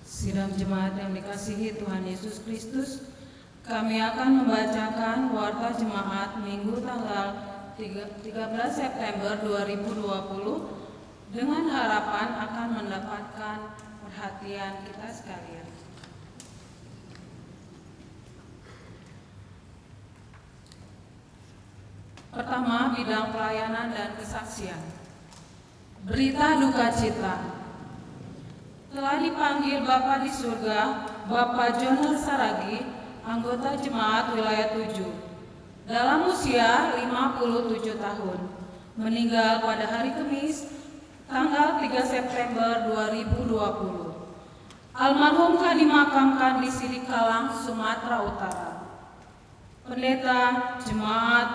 Sidang jemaat yang dikasihi Tuhan Yesus Kristus, kami akan membacakan warta jemaat Minggu tanggal 13 September 2020 dengan harapan akan mendapatkan perhatian kita sekalian. Pertama, bidang pelayanan dan kesaksian. Berita duka cita. Telah dipanggil Bapa di surga, Bapak Jonas Saragi, anggota jemaat wilayah 7, dalam usia 57 tahun, meninggal pada hari Kamis, tanggal 3 September 2020. Almarhum telah dimakamkan di Sidikalang, Sumatera Utara. Pendeta, jemaat,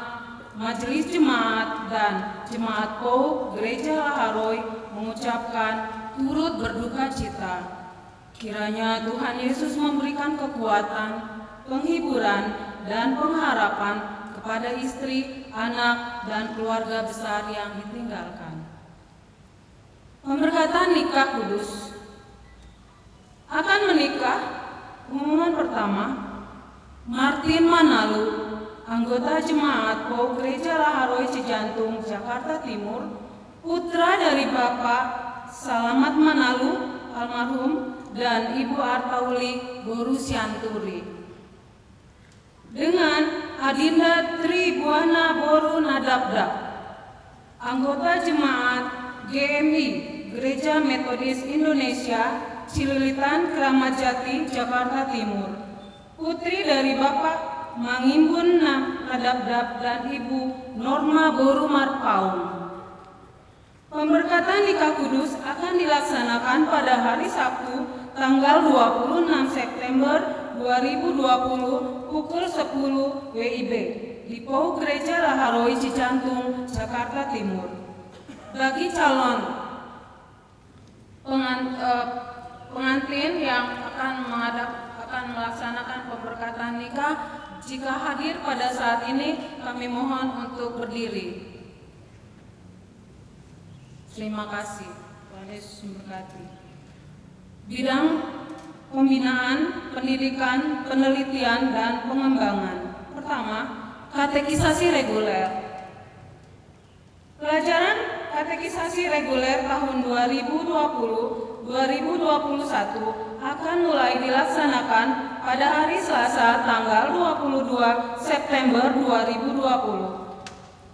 majelis jemaat, dan jemaat POU Gereja Laharoy mengucapkan turut berduka cita. Kiranya Tuhan Yesus memberikan kekuatan, penghiburan, dan pengharapan kepada istri, anak, dan keluarga besar yang ditinggalkan. Pemberkatan nikah kudus. Akan menikah, pengumuman pertama, Martin Manalu, anggota jemaat POU Gereja Laharoy Cijantung, Jakarta Timur, putra dari Bapak Salamat Manalu, almarhum, dan Ibu Artauli Borusianturi. Dengan Adinda Tri Buana Boru Nadabdak, anggota jemaat GMI Gereja Metodis Indonesia Cililitan Kramat Jati, Jakarta Timur, putri dari Bapak Mangimbun Nadabdak dan Ibu Norma Boru Marpaung. Pemberkatan nikah kudus akan dilaksanakan pada hari Sabtu tanggal 26 September 2020 pukul 10 WIB di POU Gereja Laharoy Cijantung, Jakarta Timur. Bagi calon pengantin yang akan melaksanakan pemberkatan nikah, jika hadir pada saat ini, kami mohon untuk berdiri. Terima kasih. Tuhan Yesus memberkati. Bidang pembinaan, pendidikan, penelitian, dan pengembangan. Pertama, katekisasi reguler. Pelajaran katekisasi reguler tahun 2020-2021 akan mulai dilaksanakan pada hari Selasa tanggal 22 September 2020.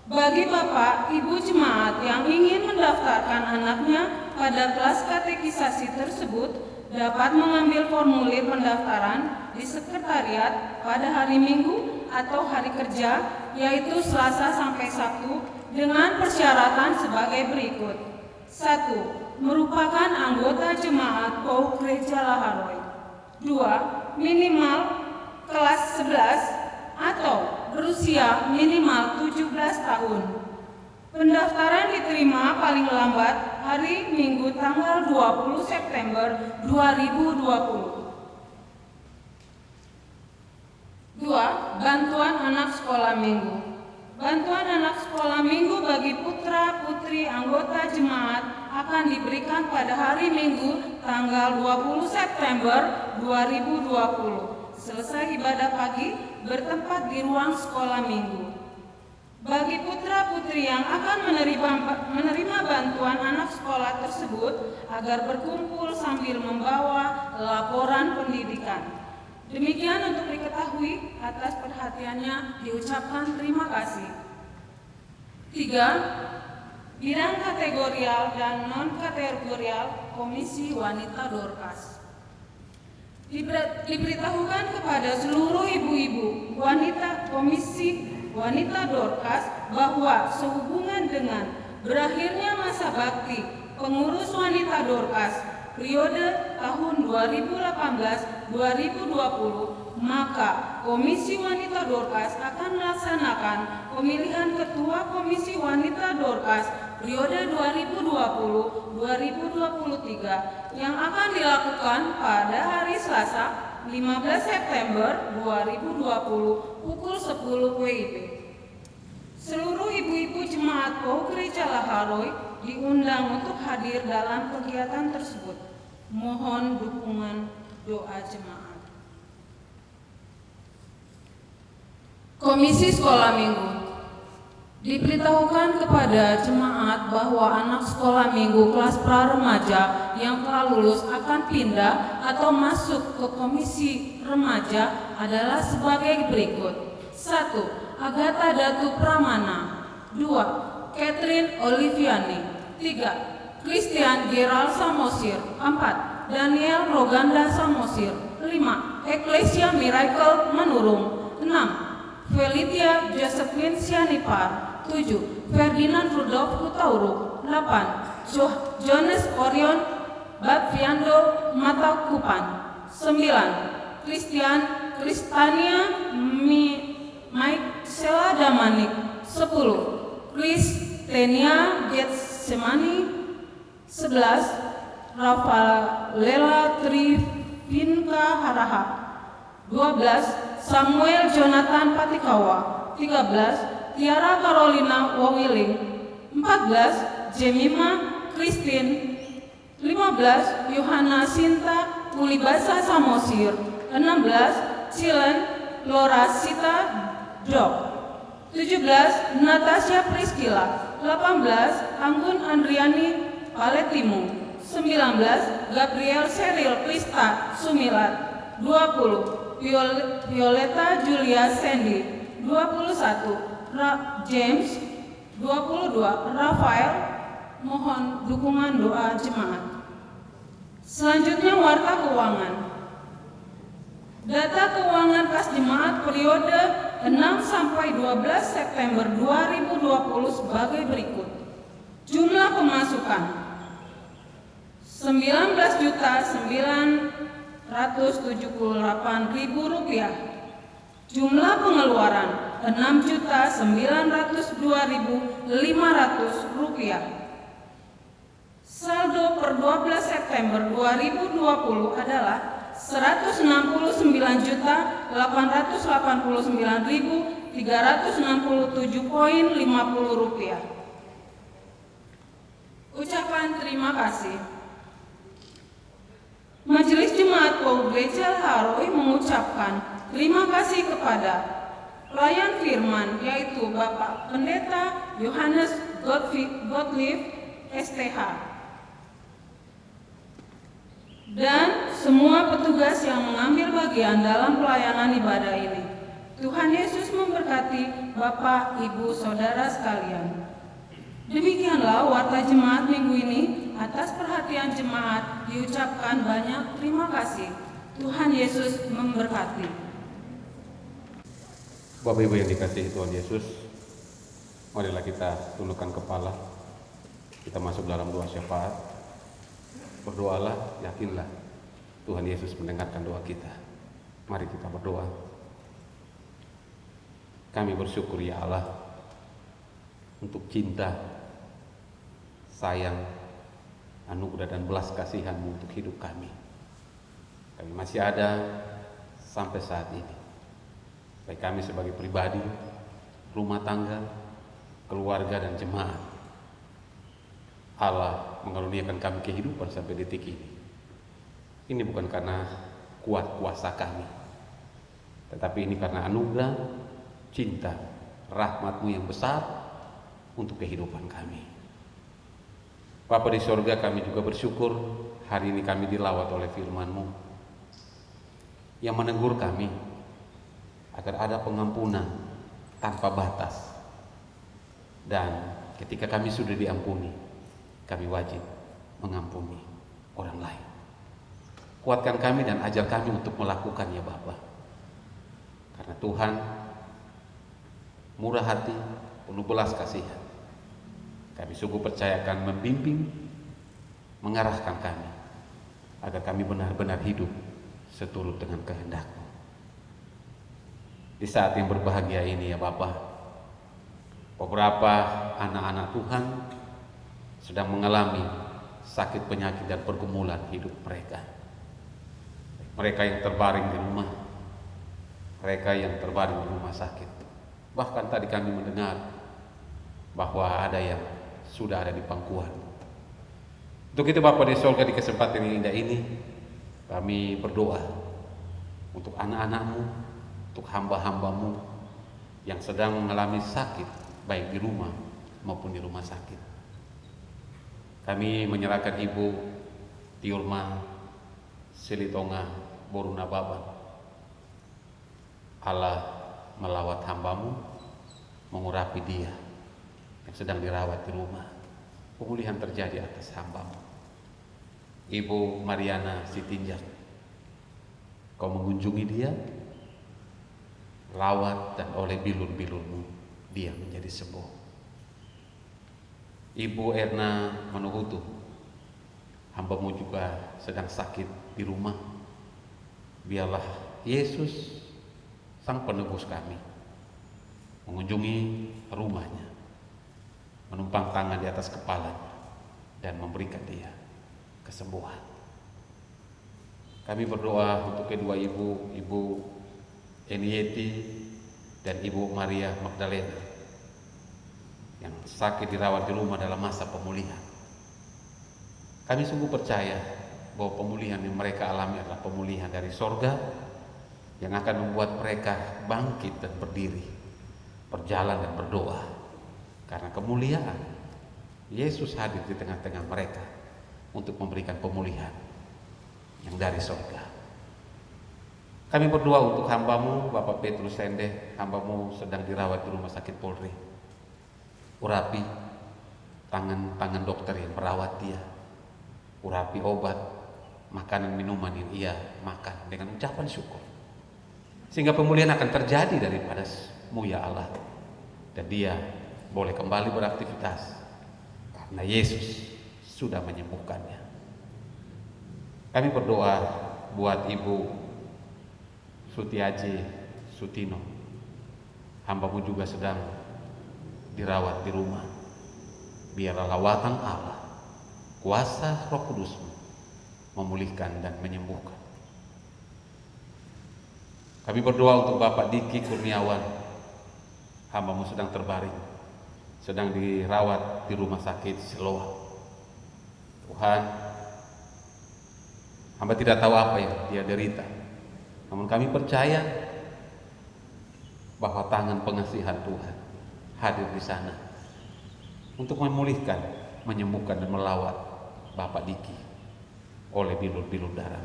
Bagi Bapak, Ibu jemaat yang ingin mendaftarkan anaknya pada kelas katekisasi tersebut dapat mengambil formulir pendaftaran di sekretariat pada hari Minggu atau hari kerja, yaitu Selasa sampai Sabtu, dengan persyaratan sebagai berikut. 1. Merupakan anggota jemaat POU Gereja Laharoy. 2. Minimal kelas 11 atau berusia minimal 17 tahun. Pendaftaran diterima paling lambat hari Minggu tanggal 20 September 2020. 2. Bantuan anak sekolah minggu. Bantuan anak sekolah minggu bagi putra-putri anggota jemaat akan diberikan pada hari Minggu tanggal 20 September 2020. Selesai ibadah pagi bertempat di ruang sekolah minggu. Bagi putra-putri yang akan menerima bantuan anak sekolah tersebut agar berkumpul sambil membawa laporan pendidikan. Demikian untuk diketahui, atas perhatiannya diucapkan terima kasih. 3. Bidang kategorial dan non-kategorial Komisi Wanita Dorcas. Diberitahukan kepada seluruh ibu-ibu wanita Komisi Wanita Dorcas bahwa sehubungan dengan berakhirnya masa bakti pengurus wanita Dorcas periode tahun 2018-2020, maka Komisi Wanita Dorcas akan melaksanakan pemilihan Ketua Komisi Wanita Dorcas periode 2020-2023 yang akan dilakukan pada hari Selasa 15 September 2020 pukul 10 WIB. Seluruh ibu-ibu jemaat PO Gereja Laharoy diundang untuk hadir dalam kegiatan tersebut. Mohon dukungan doa jemaat. Komisi Sekolah Minggu. Diberitahukan kepada jemaat bahwa anak sekolah minggu kelas pra-remaja yang telah lulus akan pindah atau masuk ke komisi remaja adalah sebagai berikut. 1. Agatha Datu Pramana. 2. Catherine Oliviani. 3. Christian Gerald Samosir. 4. Daniel Roganda Samosir. 5. Ecclesia Miracle Manurung. 6. Felitia Josephine Sianipar. 7. Ferdinand Rudolf Hutauruk. 8. Jonas Orion Batviando Matakupan. 9. Kristania Maixela Damanik. 10. Kristenia Getsemani. 11. Rafaela Trivinka Harahap. 12. Samuel Jonathan Patikawa. 13. Tiara Carolina Wawiling. 14. Jemima Christine. 15. Yohana Sinta Ulibasa Samosir. 16. Cilen Lora Sita Dok. 17. Natasha Priscilla. 18. Anggun Andriani Paletimu. 19. Gabriel Seril Krista Sumilat. 20. Violeta Julia Sandy. 21. James. 22. Rafael. Mohon dukungan doa jemaat. Selanjutnya warta keuangan. Data keuangan kas jemaat periode 6 sampai 12 September 2020 sebagai berikut. Jumlah pemasukan 19.978.000 rupiah. Jumlah pengeluaran 6.902.500 rupiah. Saldo per 12 September 2020 adalah 169.889.367,50 rupiah. Ucapan terima kasih. Majelis Jemaat PO Gereja Laharoy mengucapkan terima kasih kepada pelayan firman, yaitu Bapak Pendeta Yohanes Gottlieb STH, dan semua petugas yang mengambil bagian dalam pelayanan ibadah ini. Tuhan Yesus memberkati Bapak, Ibu, Saudara sekalian. Demikianlah warta jemaat minggu ini. Atas perhatian jemaat diucapkan banyak terima kasih. Tuhan Yesus memberkati. Bapak Ibu yang dikasihi Tuhan Yesus, marilah kita tundukkan kepala. Kita masuk dalam doa syafaat. Berdoalah, yakinlah Tuhan Yesus mendengarkan doa kita. Mari kita berdoa. Kami bersyukur ya Allah untuk cinta, sayang, anugerah dan belas kasihan-Mu untuk hidup kami. Kami masih ada sampai saat ini. Baik kami sebagai pribadi rumah tangga, keluarga dan jemaat. Allah mengaruniakan kami kehidupan sampai detik ini. Ini bukan karena kuat kuasa kami, tetapi ini karena anugerah, cinta, rahmat-Mu yang besar untuk kehidupan kami. Bapa di sorga, kami juga bersyukur hari ini kami dilawat oleh firman-Mu yang menegur kami agar ada pengampunan tanpa batas. Dan ketika kami sudah diampuni, kami wajib mengampuni orang lain. Kuatkan kami dan ajar kami untuk melakukannya Bapa. Karena Tuhan murah hati, penuh belas kasihan. Kami sungguh percaya akan membimbing, mengarahkan kami agar kami benar-benar hidup seturut dengan kehendak-Mu. Di saat yang berbahagia ini ya Bapa, beberapa anak-anak Tuhan sedang mengalami sakit, penyakit dan pergumulan hidup mereka. Mereka yang terbaring di rumah, mereka yang terbaring di rumah sakit. Bahkan tadi kami mendengar bahwa ada yang sudah ada di pangkuan. Untuk itu Bapa di surga, di kesempatan yang indah ini kami berdoa untuk anak-anak-Mu, untuk hamba-hamba-Mu yang sedang mengalami sakit baik di rumah maupun di rumah sakit. Kami menyerahkan Ibu Tiurma Silitonga Boruna Baban. Allah melawat hamba-Mu, mengurapi dia yang sedang dirawat di rumah. Pemulihan terjadi atas hamba-Mu. Ibu Mariana Sitinjak, Kau mengunjungi dia, lawat, dan oleh bilur-bilur-Mu dia menjadi sembuh. Ibu Erna Manuhutu, hamba-Mu juga sedang sakit di rumah. Biarlah Yesus Sang Penebus kami mengunjungi rumahnya, menumpang tangan di atas kepalanya dan memberikan dia kesembuhan. Kami berdoa untuk kedua ibu, Ibu Enieti dan Ibu Maria Magdalena yang sakit dirawat di rumah dalam masa pemulihan. Kami sungguh percaya bahwa pemulihan yang mereka alami adalah pemulihan dari sorga yang akan membuat mereka bangkit dan berdiri, berjalan dan berdoa. Karena kemuliaan Yesus hadir di tengah-tengah mereka untuk memberikan pemulihan yang dari sorga. Kami berdoa untuk hamba-Mu Bapak Petrus Sende, hamba-Mu sedang dirawat di rumah sakit Polri. Urapi tangan-tangan dokter yang merawat dia, urapi obat, makanan minuman yang ia makan dengan ucapan syukur, sehingga pemulihan akan terjadi daripada-Mu ya Allah, dan dia boleh kembali beraktivitas karena Yesus sudah menyembuhkannya. Kami berdoa buat Ibu Sutiaji Sutino, hamba-Mu juga sedang dirawat di rumah. Biarlah lawatan Allah, kuasa Roh Kudus-Mu memulihkan dan menyembuhkan. Kami berdoa untuk Bapak Diki Kurniawan, hamba-Mu sedang terbaring, sedang dirawat di rumah sakit Siloam. Tuhan, hamba tidak tahu apa yang dia derita, namun kami percaya bahwa tangan pengasihan Tuhan hadir di sana untuk memulihkan, menyembuhkan dan melawat Bapak Diki. Oleh bilur-bilur darah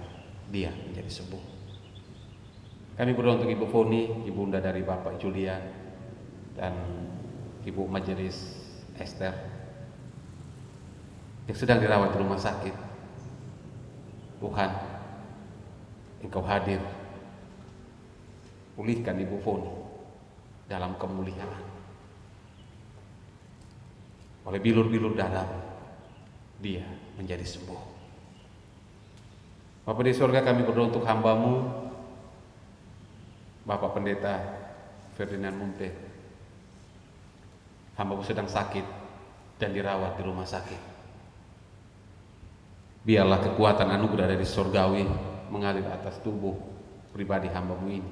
dia menjadi sembuh. Kami berdoa untuk Ibu Foni, ibunda dari Bapak Julian, dan Ibu Majelis Esther yang sedang dirawat di rumah sakit. Tuhan, Engkau hadir, pulihkan Ibu Foni dalam kemuliaan. Oleh bilur-bilur darah dia menjadi sembuh. Bapa di surga, kami berdoa untuk hamba-Mu Bapak Pendeta Ferdinand Munte. Hamba-Mu sedang sakit dan dirawat di rumah sakit. Biarlah kekuatan anugerah dari surgawi mengalir atas tubuh pribadi hamba-Mu ini.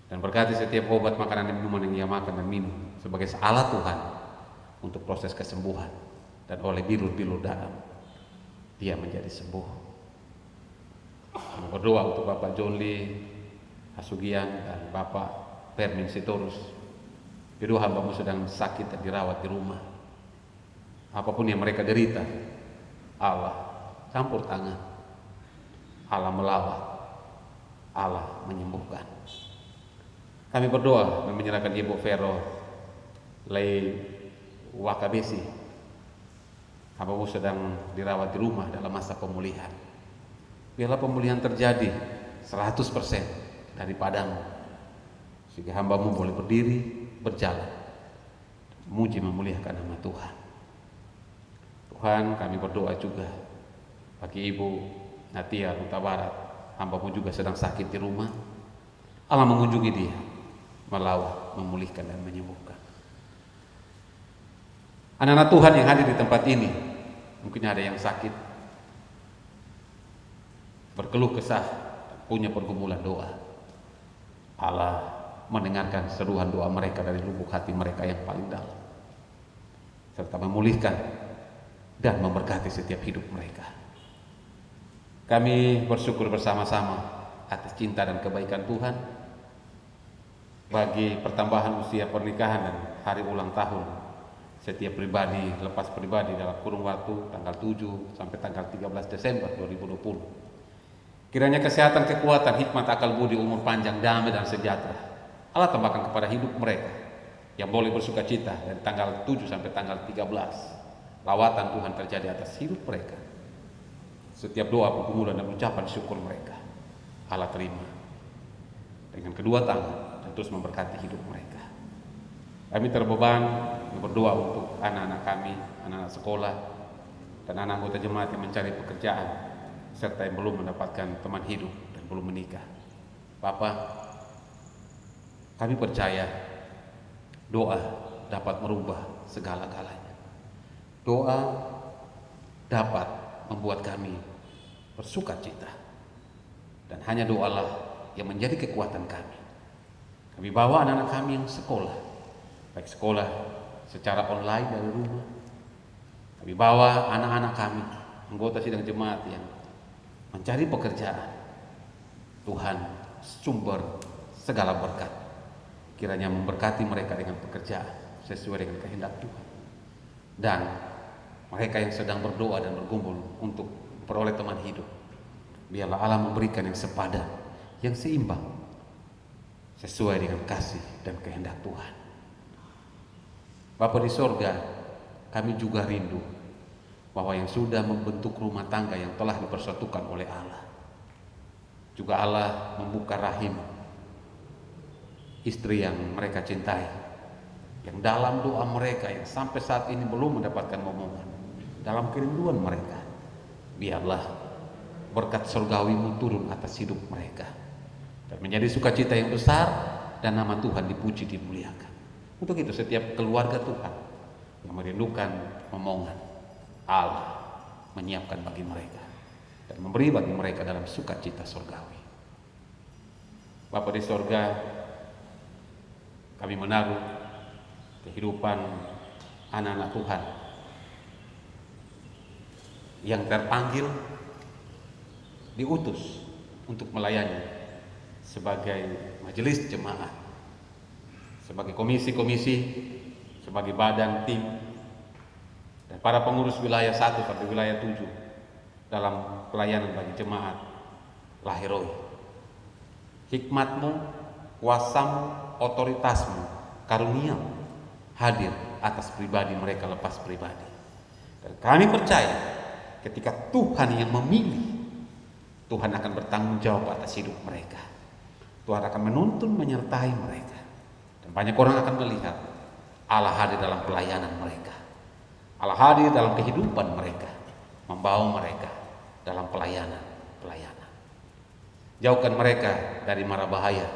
Dan berkati setiap obat, makanan, dan minuman yang ia makan dan minum sebagai alat Tuhan untuk proses kesembuhan. Dan oleh bilur-bilur dalam dia menjadi sembuh. Kami berdoa untuk Bapak John Lee Hasugian dan Bapak Permin Sitorus. Kedua hambamu sedang sakit dan dirawat di rumah. Apapun yang mereka derita, Allah campur tangan, Allah melawat, Allah menyembuhkan. Kami berdoa dan menyerahkan Ibu Vero Lei Wakabesi. Hambamu sedang dirawat di rumah dalam masa pemulihan. Biarlah pemulihan terjadi 100% daripadamu, sehingga hambamu boleh berdiri, berjalan, memuji memuliakan nama Tuhan. Tuhan, kami berdoa juga bagi Ibu Natia Huta Barat. Hambamu juga sedang sakit di rumah. Allah mengunjungi dia, melawat, memulihkan dan menyembuhkan. Anak-anak Tuhan yang hadir di tempat ini, mungkin ada yang sakit, berkeluh kesah, punya pergumulan doa. Allah mendengarkan seruan doa mereka dari lubuk hati mereka yang paling dalam, serta memulihkan dan memberkati setiap hidup mereka. Kami bersyukur bersama-sama atas cinta dan kebaikan Tuhan bagi pertambahan usia pernikahan dan hari ulang tahun setiap pribadi lepas pribadi dalam kurun waktu tanggal 7 sampai tanggal 13 Desember 2020. Kiranya kesehatan, kekuatan, hikmat, akal budi, umur panjang, damai dan sejahtera Allah tambahkan kepada hidup mereka yang boleh bersuka cita dari tanggal 7 sampai tanggal 13. Lawatan Tuhan terjadi atas hidup mereka. Setiap doa, pergumulan dan ucapan syukur mereka Allah terima dengan kedua tangan dan terus memberkati hidup mereka. Kami terbeban berdoa untuk anak-anak kami, anak-anak sekolah dan anak anggota jemaat yang mencari pekerjaan serta yang belum mendapatkan teman hidup dan belum menikah. Bapak, kami percaya doa dapat merubah segala-galanya. Doa dapat membuat kami bersuka cita, dan hanya doalah yang menjadi kekuatan kami. Kami bawa anak-anak kami yang sekolah, baik sekolah secara online dari rumah. Kami bawa anak-anak kami, anggota sidang jemaat yang mencari pekerjaan. Tuhan sumber segala berkat, kiranya memberkati mereka dengan pekerjaan sesuai dengan kehendak Tuhan. Dan mereka yang sedang berdoa dan bergumul untuk peroleh teman hidup, biarlah Allah memberikan yang sepadan, yang seimbang, sesuai dengan kasih dan kehendak Tuhan. Bapa di sorga, kami juga rindu bahwa yang sudah membentuk rumah tangga yang telah dipersatukan oleh Allah, juga Allah membuka rahim istri yang mereka cintai, yang dalam doa mereka yang sampai saat ini belum mendapatkan momongan, dalam kerinduan mereka, biarlah berkat surgawi-Mu turun atas hidup mereka dan menjadi sukacita yang besar dan nama Tuhan dipuji, dimuliakan. Untuk itu setiap keluarga Tuhan yang merindukan momongan, Allah menyiapkan bagi mereka dan memberi bagi mereka dalam sukacita surgawi. Bapa di sorga, kami menaruh kehidupan anak-anak Tuhan yang terpanggil, diutus untuk melayani sebagai majelis jemaat, sebagai komisi-komisi, sebagai badan tim, dan para pengurus wilayah 1 sampai wilayah 7 dalam pelayanan bagi jemaat Lahiroi. Hikmat-Mu, kuasa-Mu, otoritas-Mu, karunia-Mu hadir atas pribadi mereka lepas pribadi. Dan kami percaya ketika Tuhan yang memilih, Tuhan akan bertanggung jawab atas hidup mereka. Tuhan akan menuntun, menyertai mereka. Dan banyak orang akan melihat Allah hadir dalam pelayanan mereka. Allah hadir dalam kehidupan mereka, membawa mereka dalam pelayanan. Jauhkan mereka dari mara bahaya,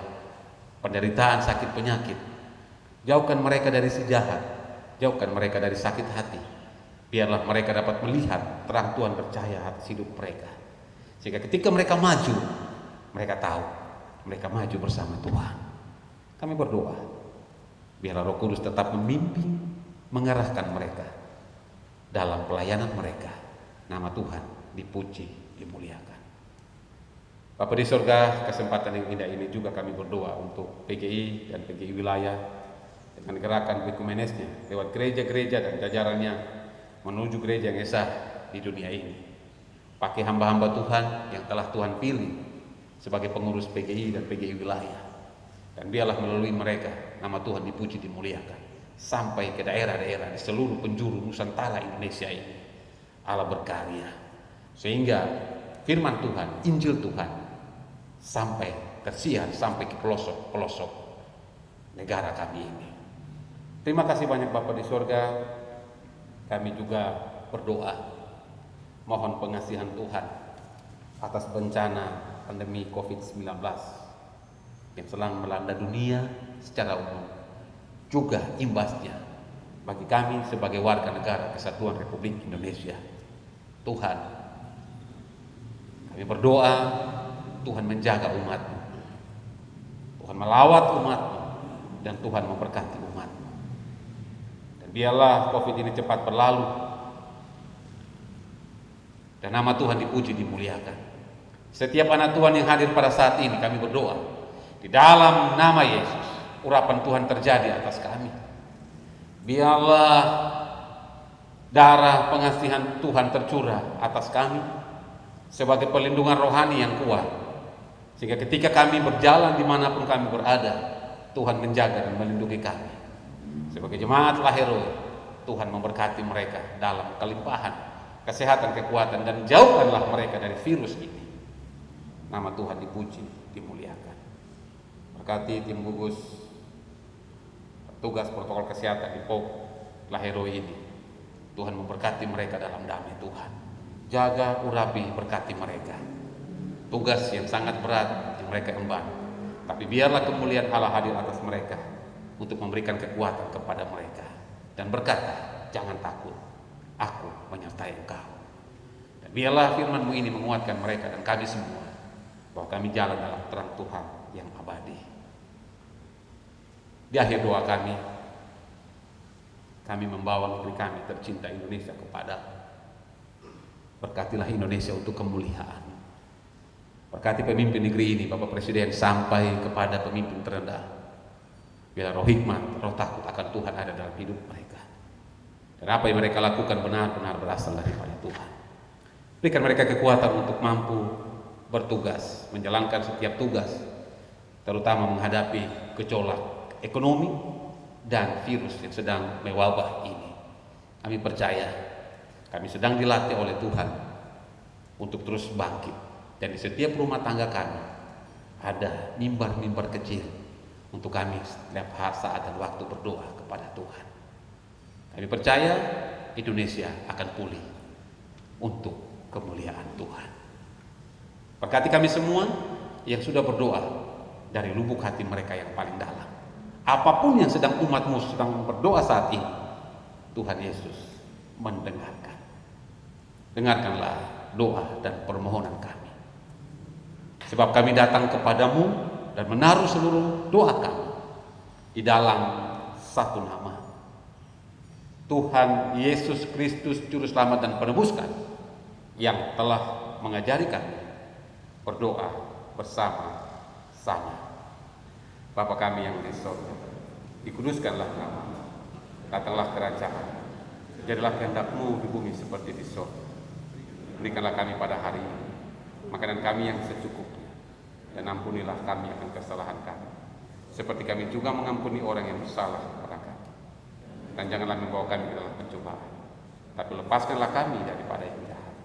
penderitaan, sakit, penyakit. Jauhkan mereka dari si jahat, jauhkan mereka dari sakit hati. Biarlah mereka dapat melihat terang Tuhan bercahaya atas hidup mereka, sehingga ketika mereka maju, mereka tahu mereka maju bersama Tuhan. Kami berdoa, biarlah Roh Kudus tetap memimpin, mengarahkan mereka dalam pelayanan mereka. Nama Tuhan dipuji, dimuliakan. Bapa di surga, kesempatan yang indah ini juga kami berdoa untuk PGI dan PGI wilayah dengan gerakan ekumenisnya lewat gereja-gereja dan jajarannya menuju gereja yang esa di dunia ini. Pakai hamba-hamba Tuhan yang telah Tuhan pilih sebagai pengurus PGI dan PGI wilayah. Dan biarlah melalui mereka nama Tuhan dipuji, dimuliakan sampai ke daerah-daerah di seluruh penjuru Nusantara Indonesia ini. Allah berkarya sehingga firman Tuhan, Injil Tuhan sampai tersiar sampai ke pelosok-pelosok negara kami ini. Terima kasih banyak Bapa di surga. Kami juga berdoa mohon pengasihan Tuhan atas bencana pandemi COVID-19 yang sedang melanda dunia secara umum, juga imbasnya bagi kami sebagai warga negara Kesatuan Republik Indonesia. Tuhan, kami berdoa Tuhan menjaga umat-Mu, Tuhan melawat umat-Mu, dan Tuhan memberkati umat-Mu. Dan biarlah COVID ini cepat berlalu dan nama Tuhan dipuji, dimuliakan. Setiap anak Tuhan yang hadir pada saat ini kami berdoa di dalam nama Yesus, urapan Tuhan terjadi atas kami. Biarlah darah pengasihan Tuhan tercurah atas kami sebagai perlindungan rohani yang kuat, sehingga ketika kami berjalan dimanapun kami berada, Tuhan menjaga dan melindungi kami. Sebagai jemaat Lahiroi, Tuhan memberkati mereka dalam kelimpahan kesehatan, kekuatan, dan jauhkanlah mereka dari virus ini. Nama Tuhan dipuji, dimuliakan. Berkati tim gugus tugas protokol kesehatan di POG Lahiroi ini. Tuhan memberkati mereka dalam damai Tuhan. Jaga, urapi, berkati mereka. Tugas yang sangat berat yang mereka emban, tapi biarlah kemuliaan Allah hadir atas mereka untuk memberikan kekuatan kepada mereka dan berkata, jangan takut, aku menyertai engkau. Dan biarlah firman-Mu ini menguatkan mereka dan kami semua bahwa kami jalan dalam terang Tuhan yang abadi. Di akhir doa kami membawa negeri kami tercinta Indonesia kepada. Berkatilah Indonesia untuk kemuliaan. Berkati pemimpin negeri ini, Bapak Presiden, sampai kepada pemimpin terendah. Biar roh hikmat, roh takut akan Tuhan ada dalam hidup mereka. Dan apa yang mereka lakukan benar-benar berasal daripada Tuhan. Berikan mereka kekuatan untuk mampu bertugas, menjalankan setiap tugas, terutama menghadapi gejolak ekonomi dan virus yang sedang mewabah ini. Kami percaya kami sedang dilatih oleh Tuhan untuk terus bangkit, dan di setiap rumah tangga kami ada mimbar-mimbar kecil untuk kami setiap saat dan waktu berdoa kepada Tuhan. Kami percaya Indonesia akan pulih untuk kemuliaan Tuhan. Berkati kami semua yang sudah berdoa dari lubuk hati mereka yang paling dalam. Apapun yang sedang umat-Mu sedang berdoa saat ini, Tuhan Yesus mendengarkan. Dengarkanlah doa dan permohonan kami. Sebab kami datang kepadamu dan menaruh seluruh doa kami di dalam satu nama, Tuhan Yesus Kristus Juru Selamat dan Penebus kami, yang telah mengajari kami berdoa bersama-sama. Bapa kami yang di surga, dikuduskanlah nama-Mu, datanglah kerajaan, jadilah kehendak-Mu di bumi seperti di surga. Berikanlah kami pada hari ini makanan kami yang secukupnya, dan ampunilah kami akan kesalahan kami, seperti kami juga mengampuni orang yang bersalah kepada kami. Dan janganlah membawa kami ke dalam pencobaan, tapi lepaskanlah kami daripada yang jahat.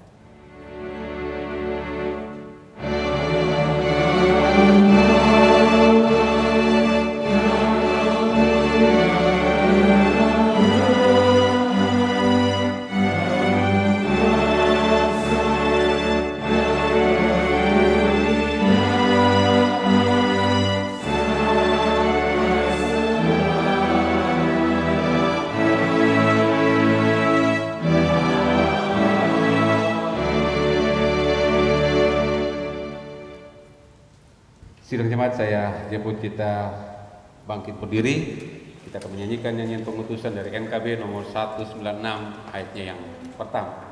Sidang jemaat, saya jemput kita bangkit berdiri. Kita akan menyanyikan nyanyian pengutusan dari NKB nomor 196 ayatnya yang pertama.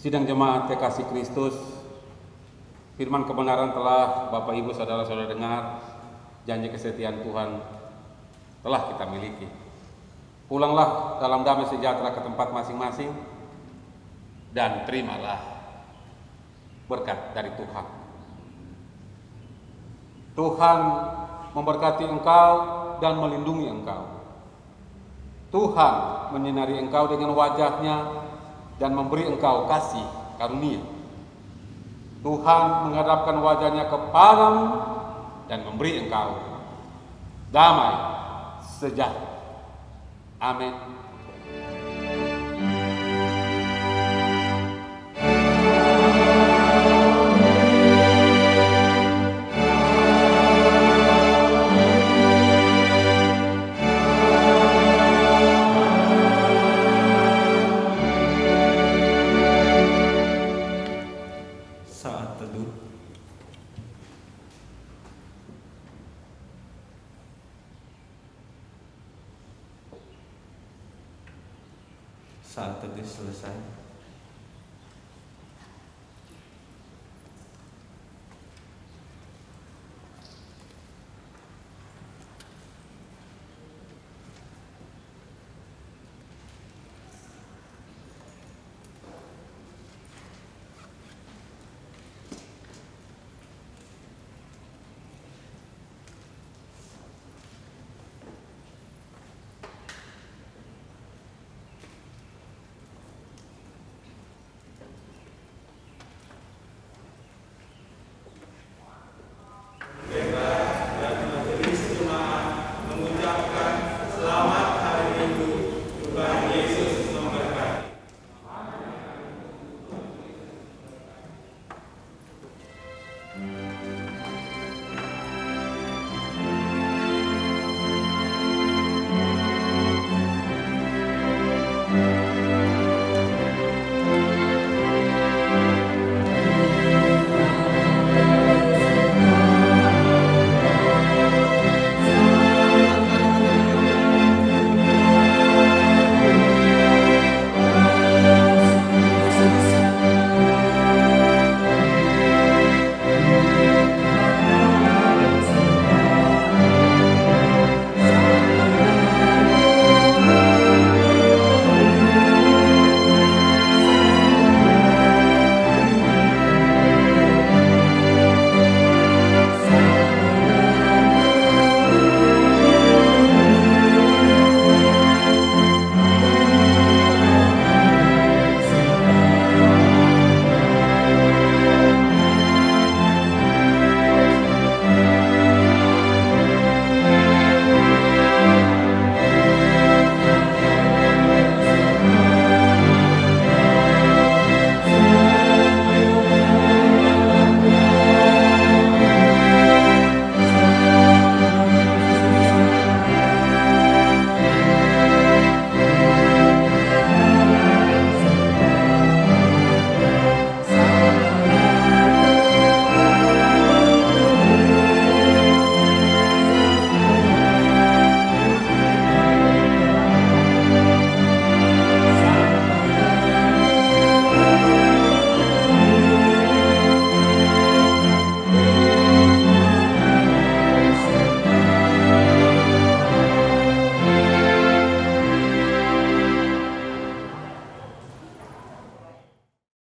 Sidang jemaat kekasih Kristus, firman kebenaran telah Bapak Ibu Saudara-saudara dengar, janji kesetiaan Tuhan telah kita miliki. Pulanglah dalam damai sejahtera ke tempat masing-masing dan terimalah berkat dari Tuhan. Tuhan memberkati engkau dan melindungi engkau. Tuhan menyinari engkau dengan wajah-Nya dan memberi engkau kasih karunia. Tuhan menghadapkan wajah-Nya kepadamu dan memberi engkau damai sejahtera. Amin. Saat teduh. Saat teduh selesai.